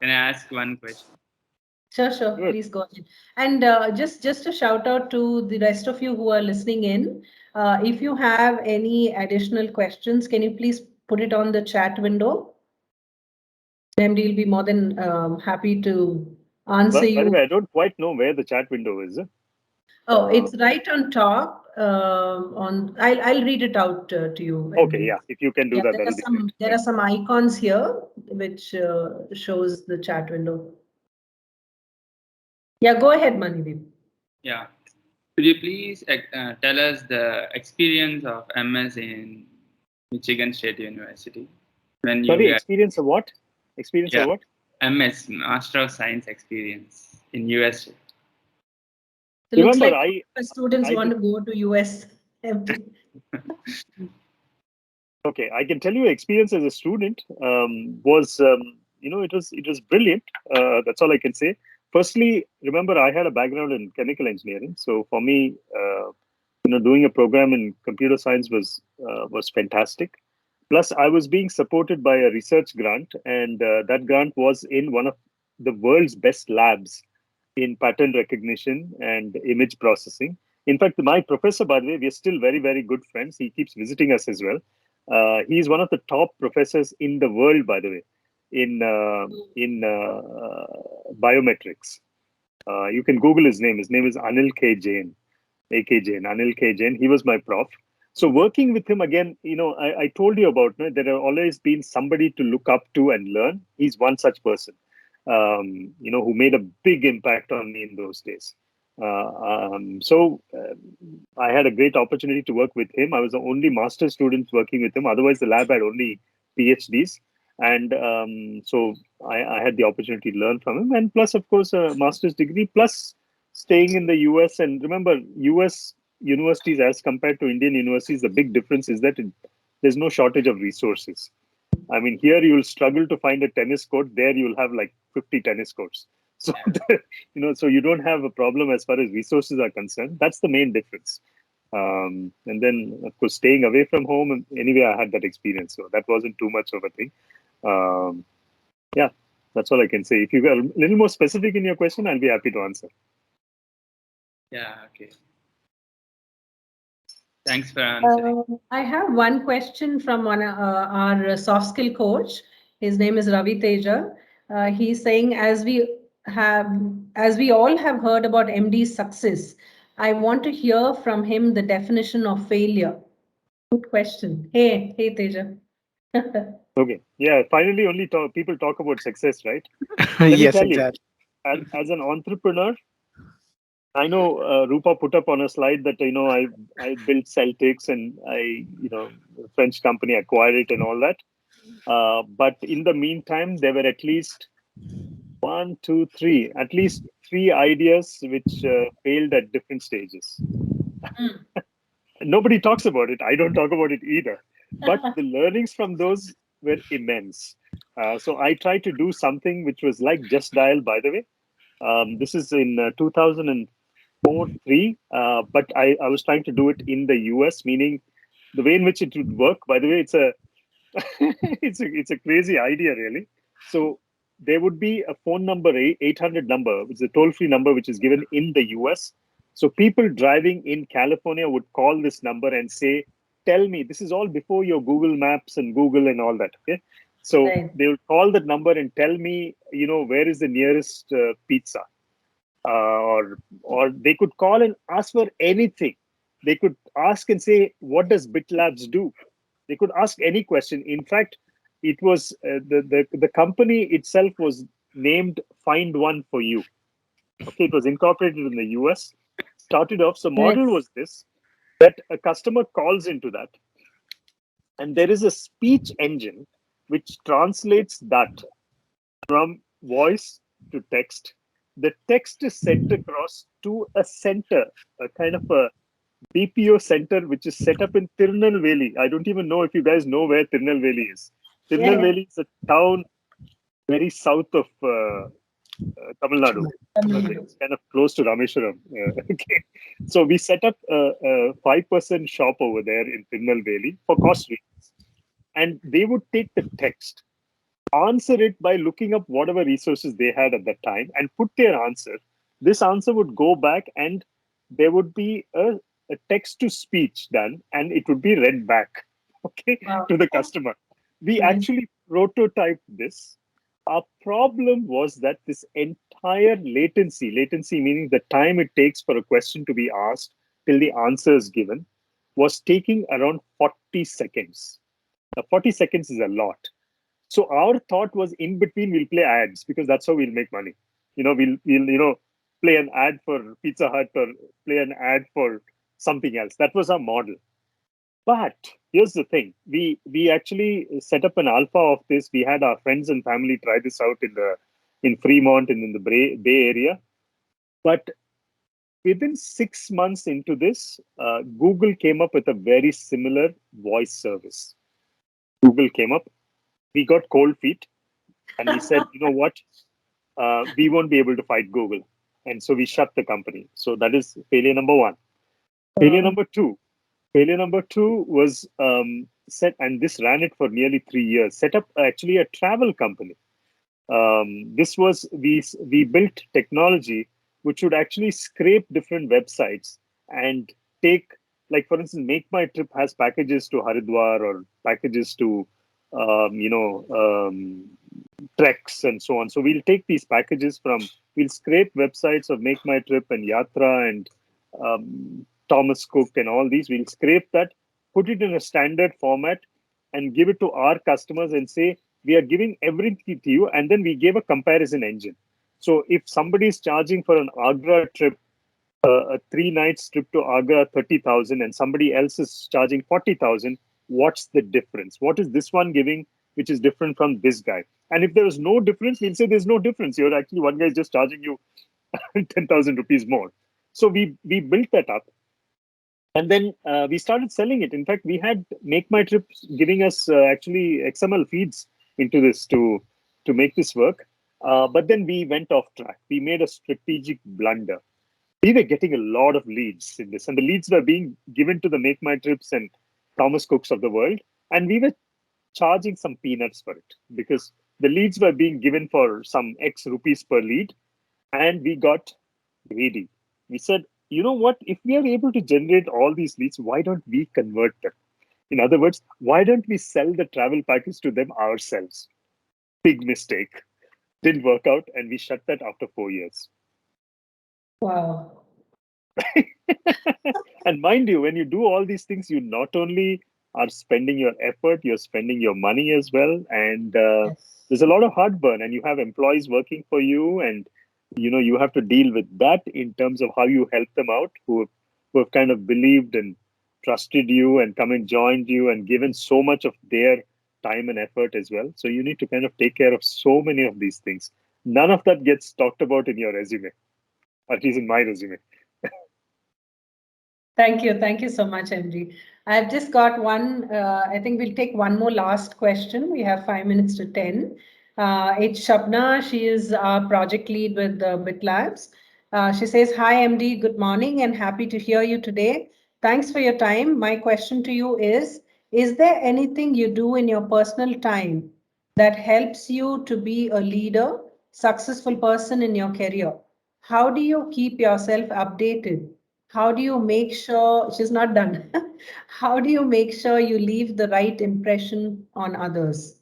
Can I ask one question? Sure. Good. Please go ahead. And just a shout out to the rest of you who are listening in. If you have any additional questions, can you please put it on the chat window? MD will be more than happy to answer you. By the way, I don't quite know where the chat window is. Oh, it's right on top. I'll read it out to you. Okay, yeah. If you can do that, that'll be great. There are some icons here which shows the chat window. Yeah, go ahead, Manideep. Yeah. Could you please tell us the experience of MS in Michigan State University? Experience of what? Of what? MS, Master of Science experience in US. So looks like students want to go to US. Okay, I can tell you experience as a student was it was brilliant. That's all I can say. Firstly, remember I had a background in chemical engineering, so for me, doing a program in computer science was fantastic. Plus, I was being supported by a research grant, and that grant was in one of the world's best labs in pattern recognition and image processing. In fact, my professor, by the way, we are still very, very good friends. He keeps visiting us as well. He's one of the top professors in the world, by the way, in biometrics. You can Google his name. His name is Anil K. Jain, AK Jain, Anil K. Jain. He was my prof. So working with him again, I told you about, there have always been somebody to look up to and learn. He's one such person, who made a big impact on me in those days. So I had a great opportunity to work with him. I was the only master's student working with him. Otherwise, the lab had only PhDs. And so I had the opportunity to learn from him. And plus, of course, a master's degree, plus staying in the US. And remember, US universities as compared to Indian universities, the big difference is that there's no shortage of resources. I mean, here you'll struggle to find a tennis court. There you'll have like 50 tennis courts. So, so you don't have a problem as far as resources are concerned. That's the main difference. And then, of course, staying away from home. And anyway, I had that experience. So that wasn't too much of a thing. Yeah, that's all I can say. If you are a little more specific in your question, I'll be happy to answer. Yeah, okay. Thanks for answering. I have one question from our soft skill coach. His name is Ravi Teja. He's saying, as we all have heard about MD's success, I want to hear from him the definition of failure. Good question. Hey Teja. Okay. Yeah. Finally, only people talk about success, right? Let me Yes, tell exactly. you, as an entrepreneur, I know Rupa put up on a slide that I built Celtics and French company acquired it and all that. But in the meantime, there were at least at least three ideas which failed at different stages. Nobody talks about it. I don't talk about it either. But the learnings from those were immense. So I tried to do something which was like Just Dial, by the way. This is in 2004, 3. But I was trying to do it in the US, meaning the way in which it would work. By the way, it's a it's a crazy idea, really. So there would be a phone number, 800 number, which is a toll-free number, which is given in the US. So people driving in California would call this number and say, tell me, this is all before your Google Maps and Google and all that. Okay. So they would call that number and tell me, where is the nearest pizza? Or they could call and ask for anything. They could ask and say, what does BitLabs do? They could ask any question. In fact, it was the company itself was named Find One for You. Okay, it was incorporated in the US. Started off. So model was this, that a customer calls into that, and there is a speech engine which translates that from voice to text. The text is sent across to a center, a kind of a BPO center, which is set up in Tirunelveli. I don't even know if you guys know where Tirunelveli is. Tirunelveli is a town very south of Tamil Nadu. It's kind of close to Rameshwaram. Okay. So we set up a 5% shop over there in Tirunelveli for cost reasons. And they would take the text, answer it by looking up whatever resources they had at that time and put their answer. This answer would go back and there would be a text to speech done and it would be read back, okay, to the customer. We actually prototyped this. Our problem was that this entire latency meaning the time it takes for a question to be asked till the answer is given, was taking around 40 seconds. Now, 40 seconds is a lot. So our thought was, in between we'll play ads because that's how we'll make money. We'll play an ad for Pizza Hut or play an ad for something else. That was our model. But here's the thing: we actually set up an alpha of this. We had our friends and family try this out in Fremont and in the Bay Area. But within 6 months into this, Google came up with a very similar voice service. Google came up. We got cold feet, and we said, you know what? We won't be able to fight Google, and so we shut the company. So that is failure number one. Failure number two. Failure number two was set, and this ran it for nearly 3 years. Set up actually a travel company. This was we built technology which would actually scrape different websites and take, like for instance, Make My Trip has packages to Haridwar or packages to, treks and so on. So we'll take these packages we'll scrape websites of Make My Trip and Yatra and Thomas Cook and all these. We'll scrape that, put it in a standard format, and give it to our customers and say, we are giving everything to you. And then we gave a comparison engine. So if somebody is charging for an Agra trip, a 3 nights trip to Agra, 30,000, and somebody else is charging 40,000, what's the difference? What is this one giving, which is different from this guy? And if there is no difference, we'll say there's no difference. You're actually, one guy is just charging you 10,000 rupees more. So we built that up. And then we started selling it. In fact, we had Make My Trip giving us actually XML feeds into this to make this work. But then we went off track. We made a strategic blunder. We were getting a lot of leads in this, and the leads were being given to the Make My Trips and Thomas Cooks of the world. And we were charging some peanuts for it because the leads were being given for some X rupees per lead. And we got greedy. We said, you know what? If we are able to generate all these leads, why don't we convert them? In other words, why don't we sell the travel package to them ourselves? Big mistake. Didn't work out, and we shut that after 4 years. Wow. And mind you, when you do all these things, you not only are spending your effort, you're spending your money as well. And Yes. there's a lot of heartburn, and you have employees working for you, and you have to deal with that in terms of how you help them out, who have kind of believed and trusted you and come and joined you and given so much of their time and effort as well. So you need to kind of take care of so many of these things. None of that gets talked about in your resume, at least in my resume. Thank you. Thank you so much, MG. I've just got one. I think we'll take one more last question. We have 5 minutes to 10. It's Shabna. She is our project lead with Bit Labs. She says, hi, MD. Good morning and happy to hear you today. Thanks for your time. My question to you is there anything you do in your personal time that helps you to be a leader, successful person in your career? How do you keep yourself updated? How do you make sure she's not done? How do you make sure you leave the right impression on others?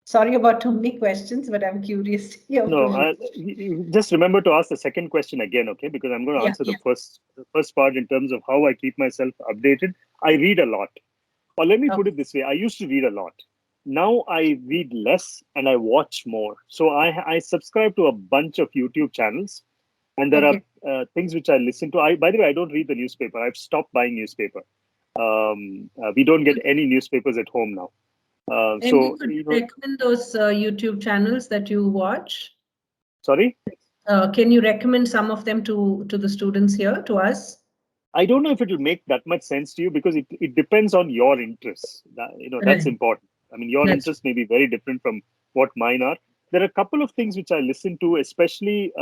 Sorry about too many questions, but I'm curious to hear No, from you. you just remember to ask the second question again, okay? Because I'm going to Yeah, answer yeah. the first part in terms of how I keep myself updated. I read a lot. Or let me put it this way: I used to read a lot. Now I read less and I watch more. So I subscribe to a bunch of YouTube channels, and there Okay. are things which I listen to. By the way, I don't read the newspaper. I've stopped buying newspaper. We don't get any newspapers at home now. MD, could you recommend those YouTube channels that you watch? Sorry? Can you recommend some of them to the students here, to us? I don't know if it will make that much sense to you because it depends on your interests. That's Right. important. I mean, your That's interests may be very different from what mine are. There are a couple of things which I listen to, especially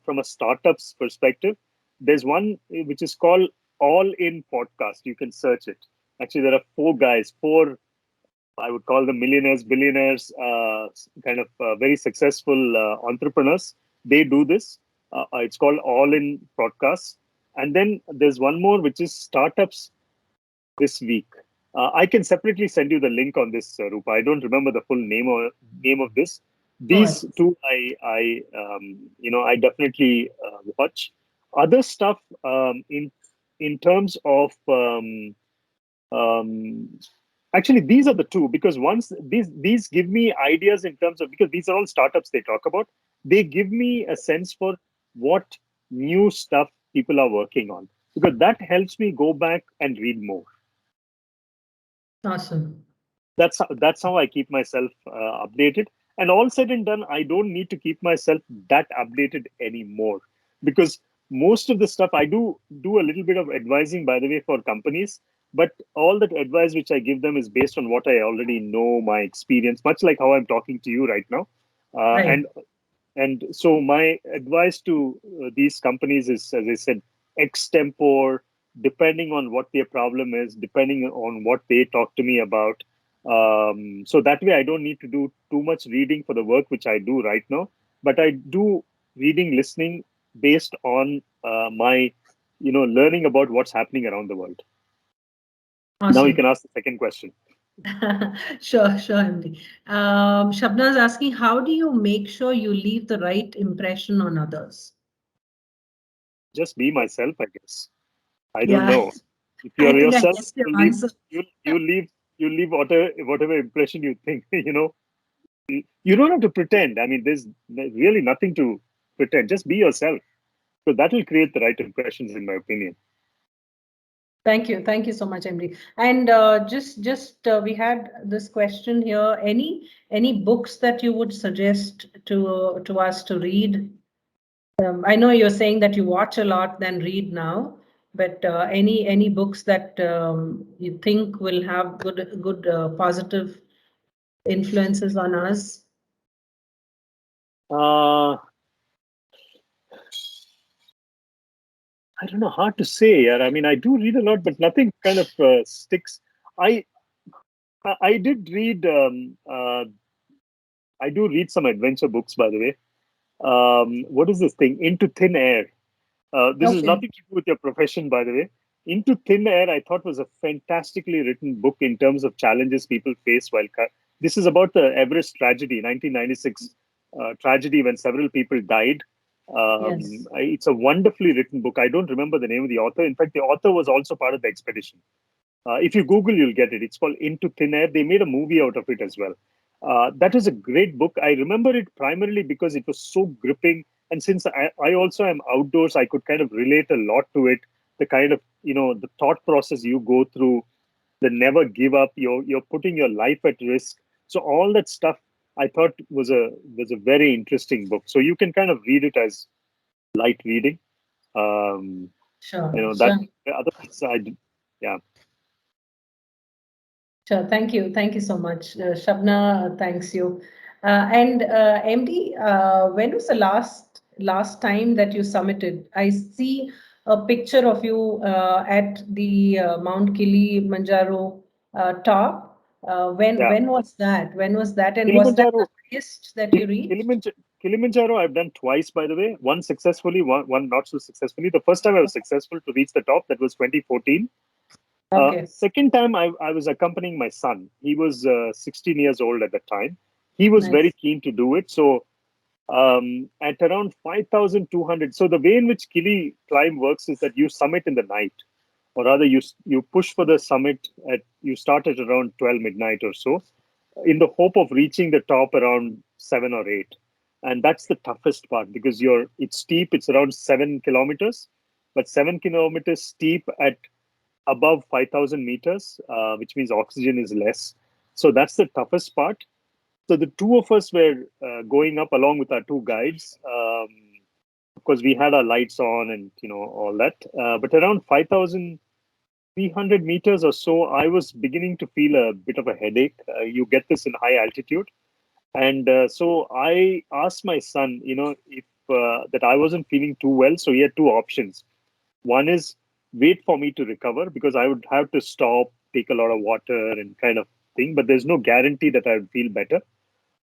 from a startup's perspective. There's one which is called All In Podcast. You can search it. Actually, there are four, I would call them millionaires, billionaires, kind of very successful entrepreneurs. They do this. It's called All In Podcast. And then there's one more, which is Startups This Week. I can separately send you the link on this, Rupa. I don't remember the full name of this. These two, I definitely watch. Other stuff in terms of actually, these are the two, because once these give me ideas in terms of, because these are all startups they talk about, they give me a sense for what new stuff people are working on, because that helps me go back and read more. awesome. That's how I keep myself updated. And all said and done, I don't need to keep myself that updated anymore, because most of the stuff I do a little bit of advising, by the way, for companies. But all that advice which I give them is based on what I already know, my experience, much like how I'm talking to you right now. Right. And so my advice to these companies is, as I said, extempore, depending on what their problem is, depending on what they talk to me about. So that way, I don't need to do too much reading for the work which I do right now. But I do reading, listening based on my, learning about what's happening around the world. Awesome. Now you can ask the second question. Sure, MD. Shabna is asking, how do you make sure you leave the right impression on others? Just be myself, I guess. I Yeah. don't know. If I you're think I yourself, guessed your answer. you leave whatever impression you think. You don't have to pretend. I mean, there's really nothing to pretend. Just be yourself. So that will create the right impressions, in my opinion. Thank you so much, MD. And we had this question here. Any books that you would suggest to us to read? I know you're saying that you watch a lot than read now, but any books that you think will have good positive influences on us? I don't know, hard to say. Yeah, I mean, I do read a lot, but nothing kind of sticks. I did read. I do read some adventure books, by the way. What is this thing? Into Thin Air. This is nothing to do with your profession, by the way. Into Thin Air, I thought was a fantastically written book in terms of challenges people face while. This is about the Everest tragedy, 1996 tragedy when several people died. Yes. It's a wonderfully written book. I don't remember the name of the author. In fact, the author was also part of the expedition. If you Google, you'll get it. It's called Into Thin Air. They made a movie out of it as well. That was a great book. I remember it primarily because it was so gripping. And since I also am outdoors, I could kind of relate a lot to it. The kind of, the thought process you go through, the never give up, you're putting your life at risk. So all that stuff I thought was a very interesting book. So you can kind of read it as light reading. Sure. That otherwise yeah. Sure. Thank you so much. Shabna, thanks you. And MD, when was the last time that you submitted? I see a picture of you at the Mount Kilimanjaro top. When was that? When was that? And was that the highest that you reached? Kilimanjaro, I've done twice, by the way. One successfully, one not so successfully. The first time I was successful to reach the top, that was 2014. Okay. Second time, I was accompanying my son. He was 16 years old at the time. He was very keen to do it. So at around 5,200. So the way in which Kili climb works is that you summit in the night, or rather you push for the summit you start at around 12 midnight or so, in the hope of reaching the top around 7 or 8. And that's the toughest part because it's steep. It's around 7 kilometers, but 7 kilometers steep at above 5,000 meters, which means oxygen is less. So that's the toughest part. So the two of us were going up along with our two guides. Of course, we had our lights on and all that. But around 5,300 meters or so, I was beginning to feel a bit of a headache. You get this in high altitude, and so I asked my son, if that I wasn't feeling too well. So he had two options. One is wait for me to recover because I would have to stop, take a lot of water, and kind of thing. But there's no guarantee that I would feel better.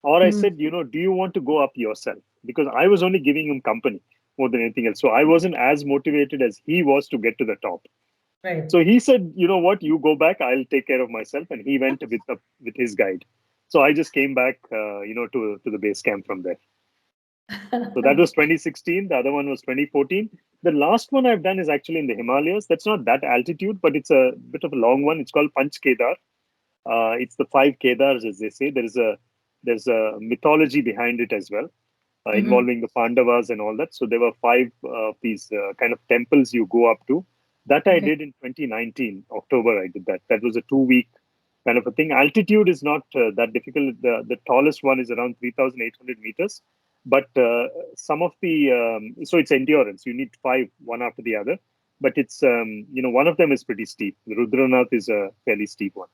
Or I said, do you want to go up yourself? Because I was only giving him company more than anything else. So I wasn't as motivated as he was to get to the top. Right. So he said, you know what, you go back, I'll take care of myself. And he went with his guide. So I just came back, to the base camp from there. So that was 2016. The other one was 2014. The last one I've done is actually in the Himalayas. That's not that altitude, but it's a bit of a long one. It's called Panch Kedar. It's the 5 Kedars, as they say. There's a mythology behind it as well, involving the Pandavas and all that. So there were 5 of these kind of temples you go up to. That I did in 2019, October. I did that. That was a 2-week kind of a thing. Altitude is not that difficult. The tallest one is around 3,800 meters. But some of the so it's endurance. You need 5, one after the other. But it's one of them is pretty steep. The Rudranath is a fairly steep one.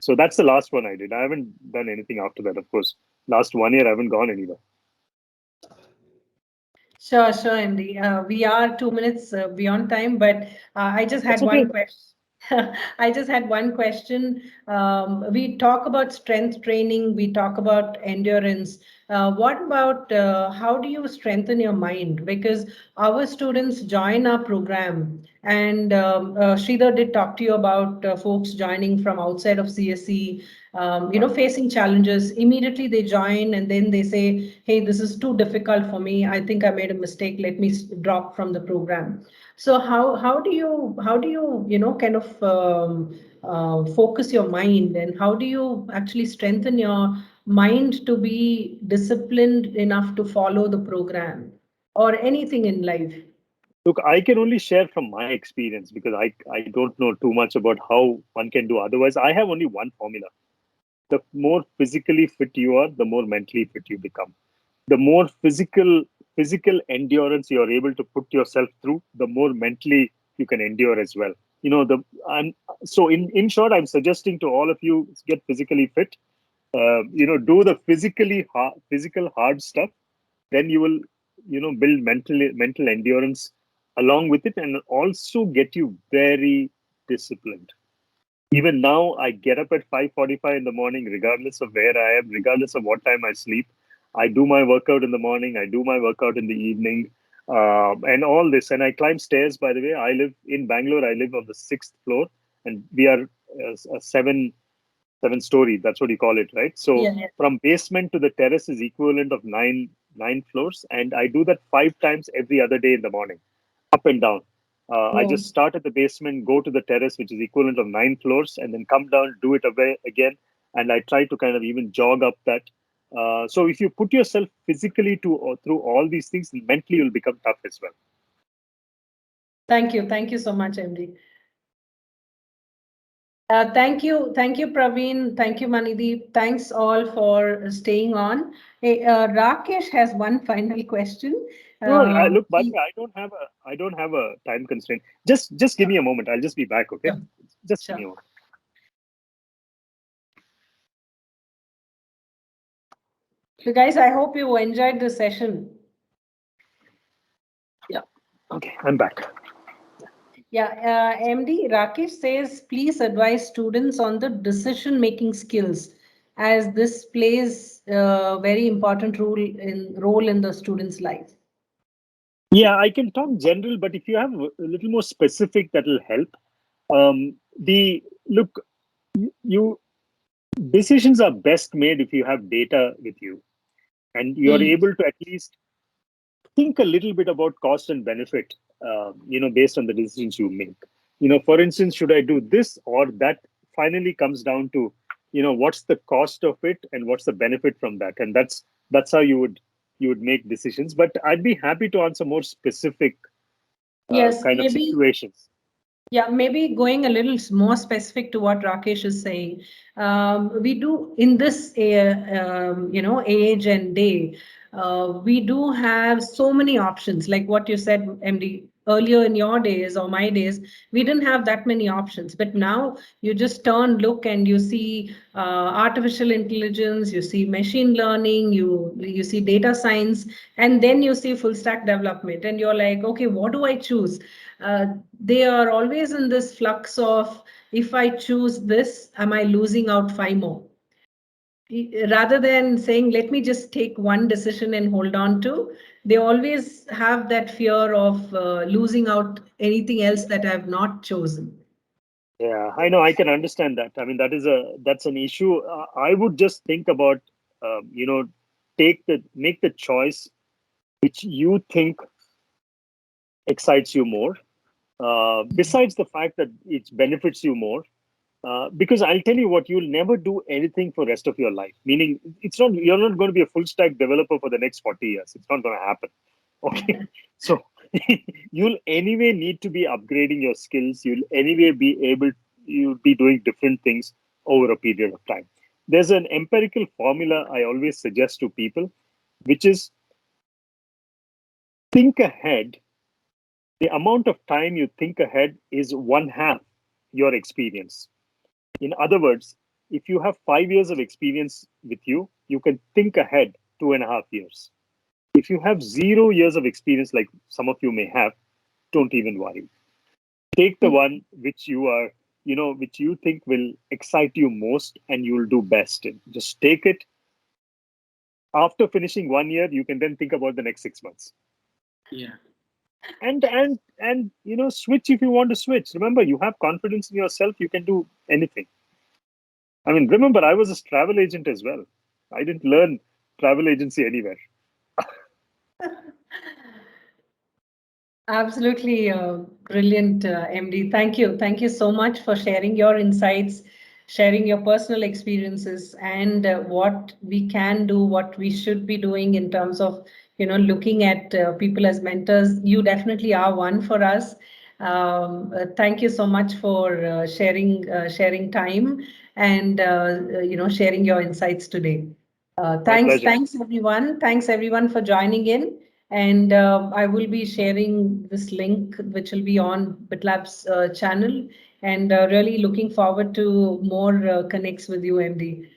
So that's the last one I did. I haven't done anything after that, of course. Last 1 year, I haven't gone anywhere. Sure, MD. We are 2 minutes beyond time, but I just had one question. I just had one question. We talk about strength training, we talk about endurance. What about how do you strengthen your mind? Because our students join our program, and Sridhar did talk to you about folks joining from outside of CSE, facing challenges. Immediately they join and then they say, hey, this is too difficult for me. I think I made a mistake. Let me drop from the program. So how do you kind of focus your mind, and how do you actually strengthen your mind to be disciplined enough to follow the program or anything in life? Look, I can only share from my experience because I don't know too much about how one can do. Otherwise, I have only one formula. The more physically fit you are, the more mentally fit you become. The more physical endurance you are able to put yourself through, the more mentally you can endure as well. So in short, I'm suggesting to all of you, get physically fit. Do the physical hard stuff. Then you will build mental endurance along with it, and also get you very disciplined. Even now, I get up at 5:45 in the morning, regardless of where I am, regardless of what time I sleep. I do my workout in the morning. I do my workout in the evening, and all this. And I climb stairs. By the way, I live in Bangalore. I live on the 6th floor, and we are a seven story. That's what you call it, right? So Yeah. from basement to the terrace is equivalent of nine floors, and I do that 5 times every other day in the morning, up and down. I Oh. just start at the basement, go to the terrace, which is equivalent of 9 floors, and then come down, do it away again. And I try to kind of even jog up that. So if you put yourself physically through all these things, mentally you'll become tough as well. Thank you so much, MD. Thank you, Praveen. Thank you, Manideep. Thanks all for staying on. Hey, Rakesh has one final question. Sure. Look, by the way, I don't have a time constraint. Just give me a moment. I'll just be back. Okay. Sure. Just give me a moment. So guys, I hope you enjoyed the session. Yeah. Okay, I'm back. Yeah, MD Rakesh says, please advise students on the decision-making skills, as this plays a very important role in the student's life. Yeah, I can talk general, but if you have a little more specific, that will help. You decisions are best made if you have data with you, and you are able to at least think a little bit about cost and benefit. Based on the decisions you make. For instance, should I do this or that? Finally, comes down to what's the cost of it and what's the benefit from that, and that's how you would make decisions. But I'd be happy to answer more specific Yes, kind of maybe. situations. Yeah, maybe going a little more specific to what Rakesh is saying. We do in this, age and day, we do have so many options. Like what you said, MD, earlier in your days or my days, we didn't have that many options. But now you just look, and you see artificial intelligence, you see machine learning, you see data science, and then you see full stack development, and you're like, okay, what do I choose? They are always in this flux of, if I choose this, am I losing out 5 more? Rather than saying, let me just take one decision and hold on to, they always have that fear of losing out anything else that I've not chosen. Yeah, I know. I can understand that. I mean, that's an issue. I would just think about, make the choice which you think excites you more. Besides the fact that it benefits you more, because I'll tell you what, you'll never do anything for rest of your life. Meaning, you're not going to be a full stack developer for the next 40 years. It's not going to happen. Okay, so you'll anyway need to be upgrading your skills. You'll be doing different things over a period of time. There's an empirical formula I always suggest to people, which is think ahead. The amount of time you think ahead is 1/2 your experience. In other words, if you have 5 years of experience with you, you can think ahead 2.5 years. If you have 0 years of experience, like some of you may have, don't even worry. Take the one which you are which you think will excite you most and you'll do best in. Just take it. After finishing 1 year, you can then think about the next 6 months. Yeah. And switch if you want to switch. Remember, you have confidence in yourself. You can do anything. I mean, remember, I was a travel agent as well. I didn't learn travel agency anywhere. Absolutely brilliant, MD. Thank you. Thank you so much for sharing your insights, sharing your personal experiences, and what we can do, what we should be doing in terms of, looking at people as mentors. You definitely are one for us. Thank you so much for sharing time and sharing your insights today. Thanks, pleasure. Thanks everyone for joining in. And I will be sharing this link, which will be on BitLab's channel. And really looking forward to more connects with you, MD.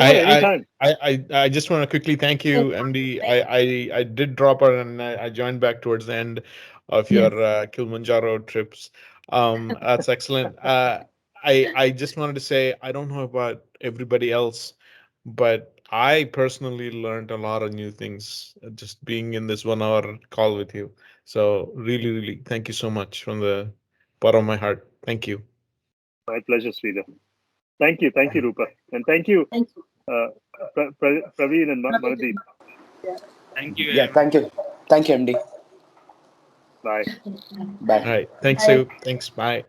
Sure, anytime. I just want to quickly thank you, MD. I did drop out and I joined back towards the end of your Kilimanjaro trips. That's excellent. I just wanted to say, I don't know about everybody else, but I personally learned a lot of new things just being in this 1 hour call with you. So really, really, thank you so much from the bottom of my heart. Thank you. My pleasure, Sridhar. Thank you, Rupa, and thank you, Praveen and Manadeep. Thank you. Yeah, thank you, MD. Bye. Bye. All right. Thanks, Sue. Thanks. Bye.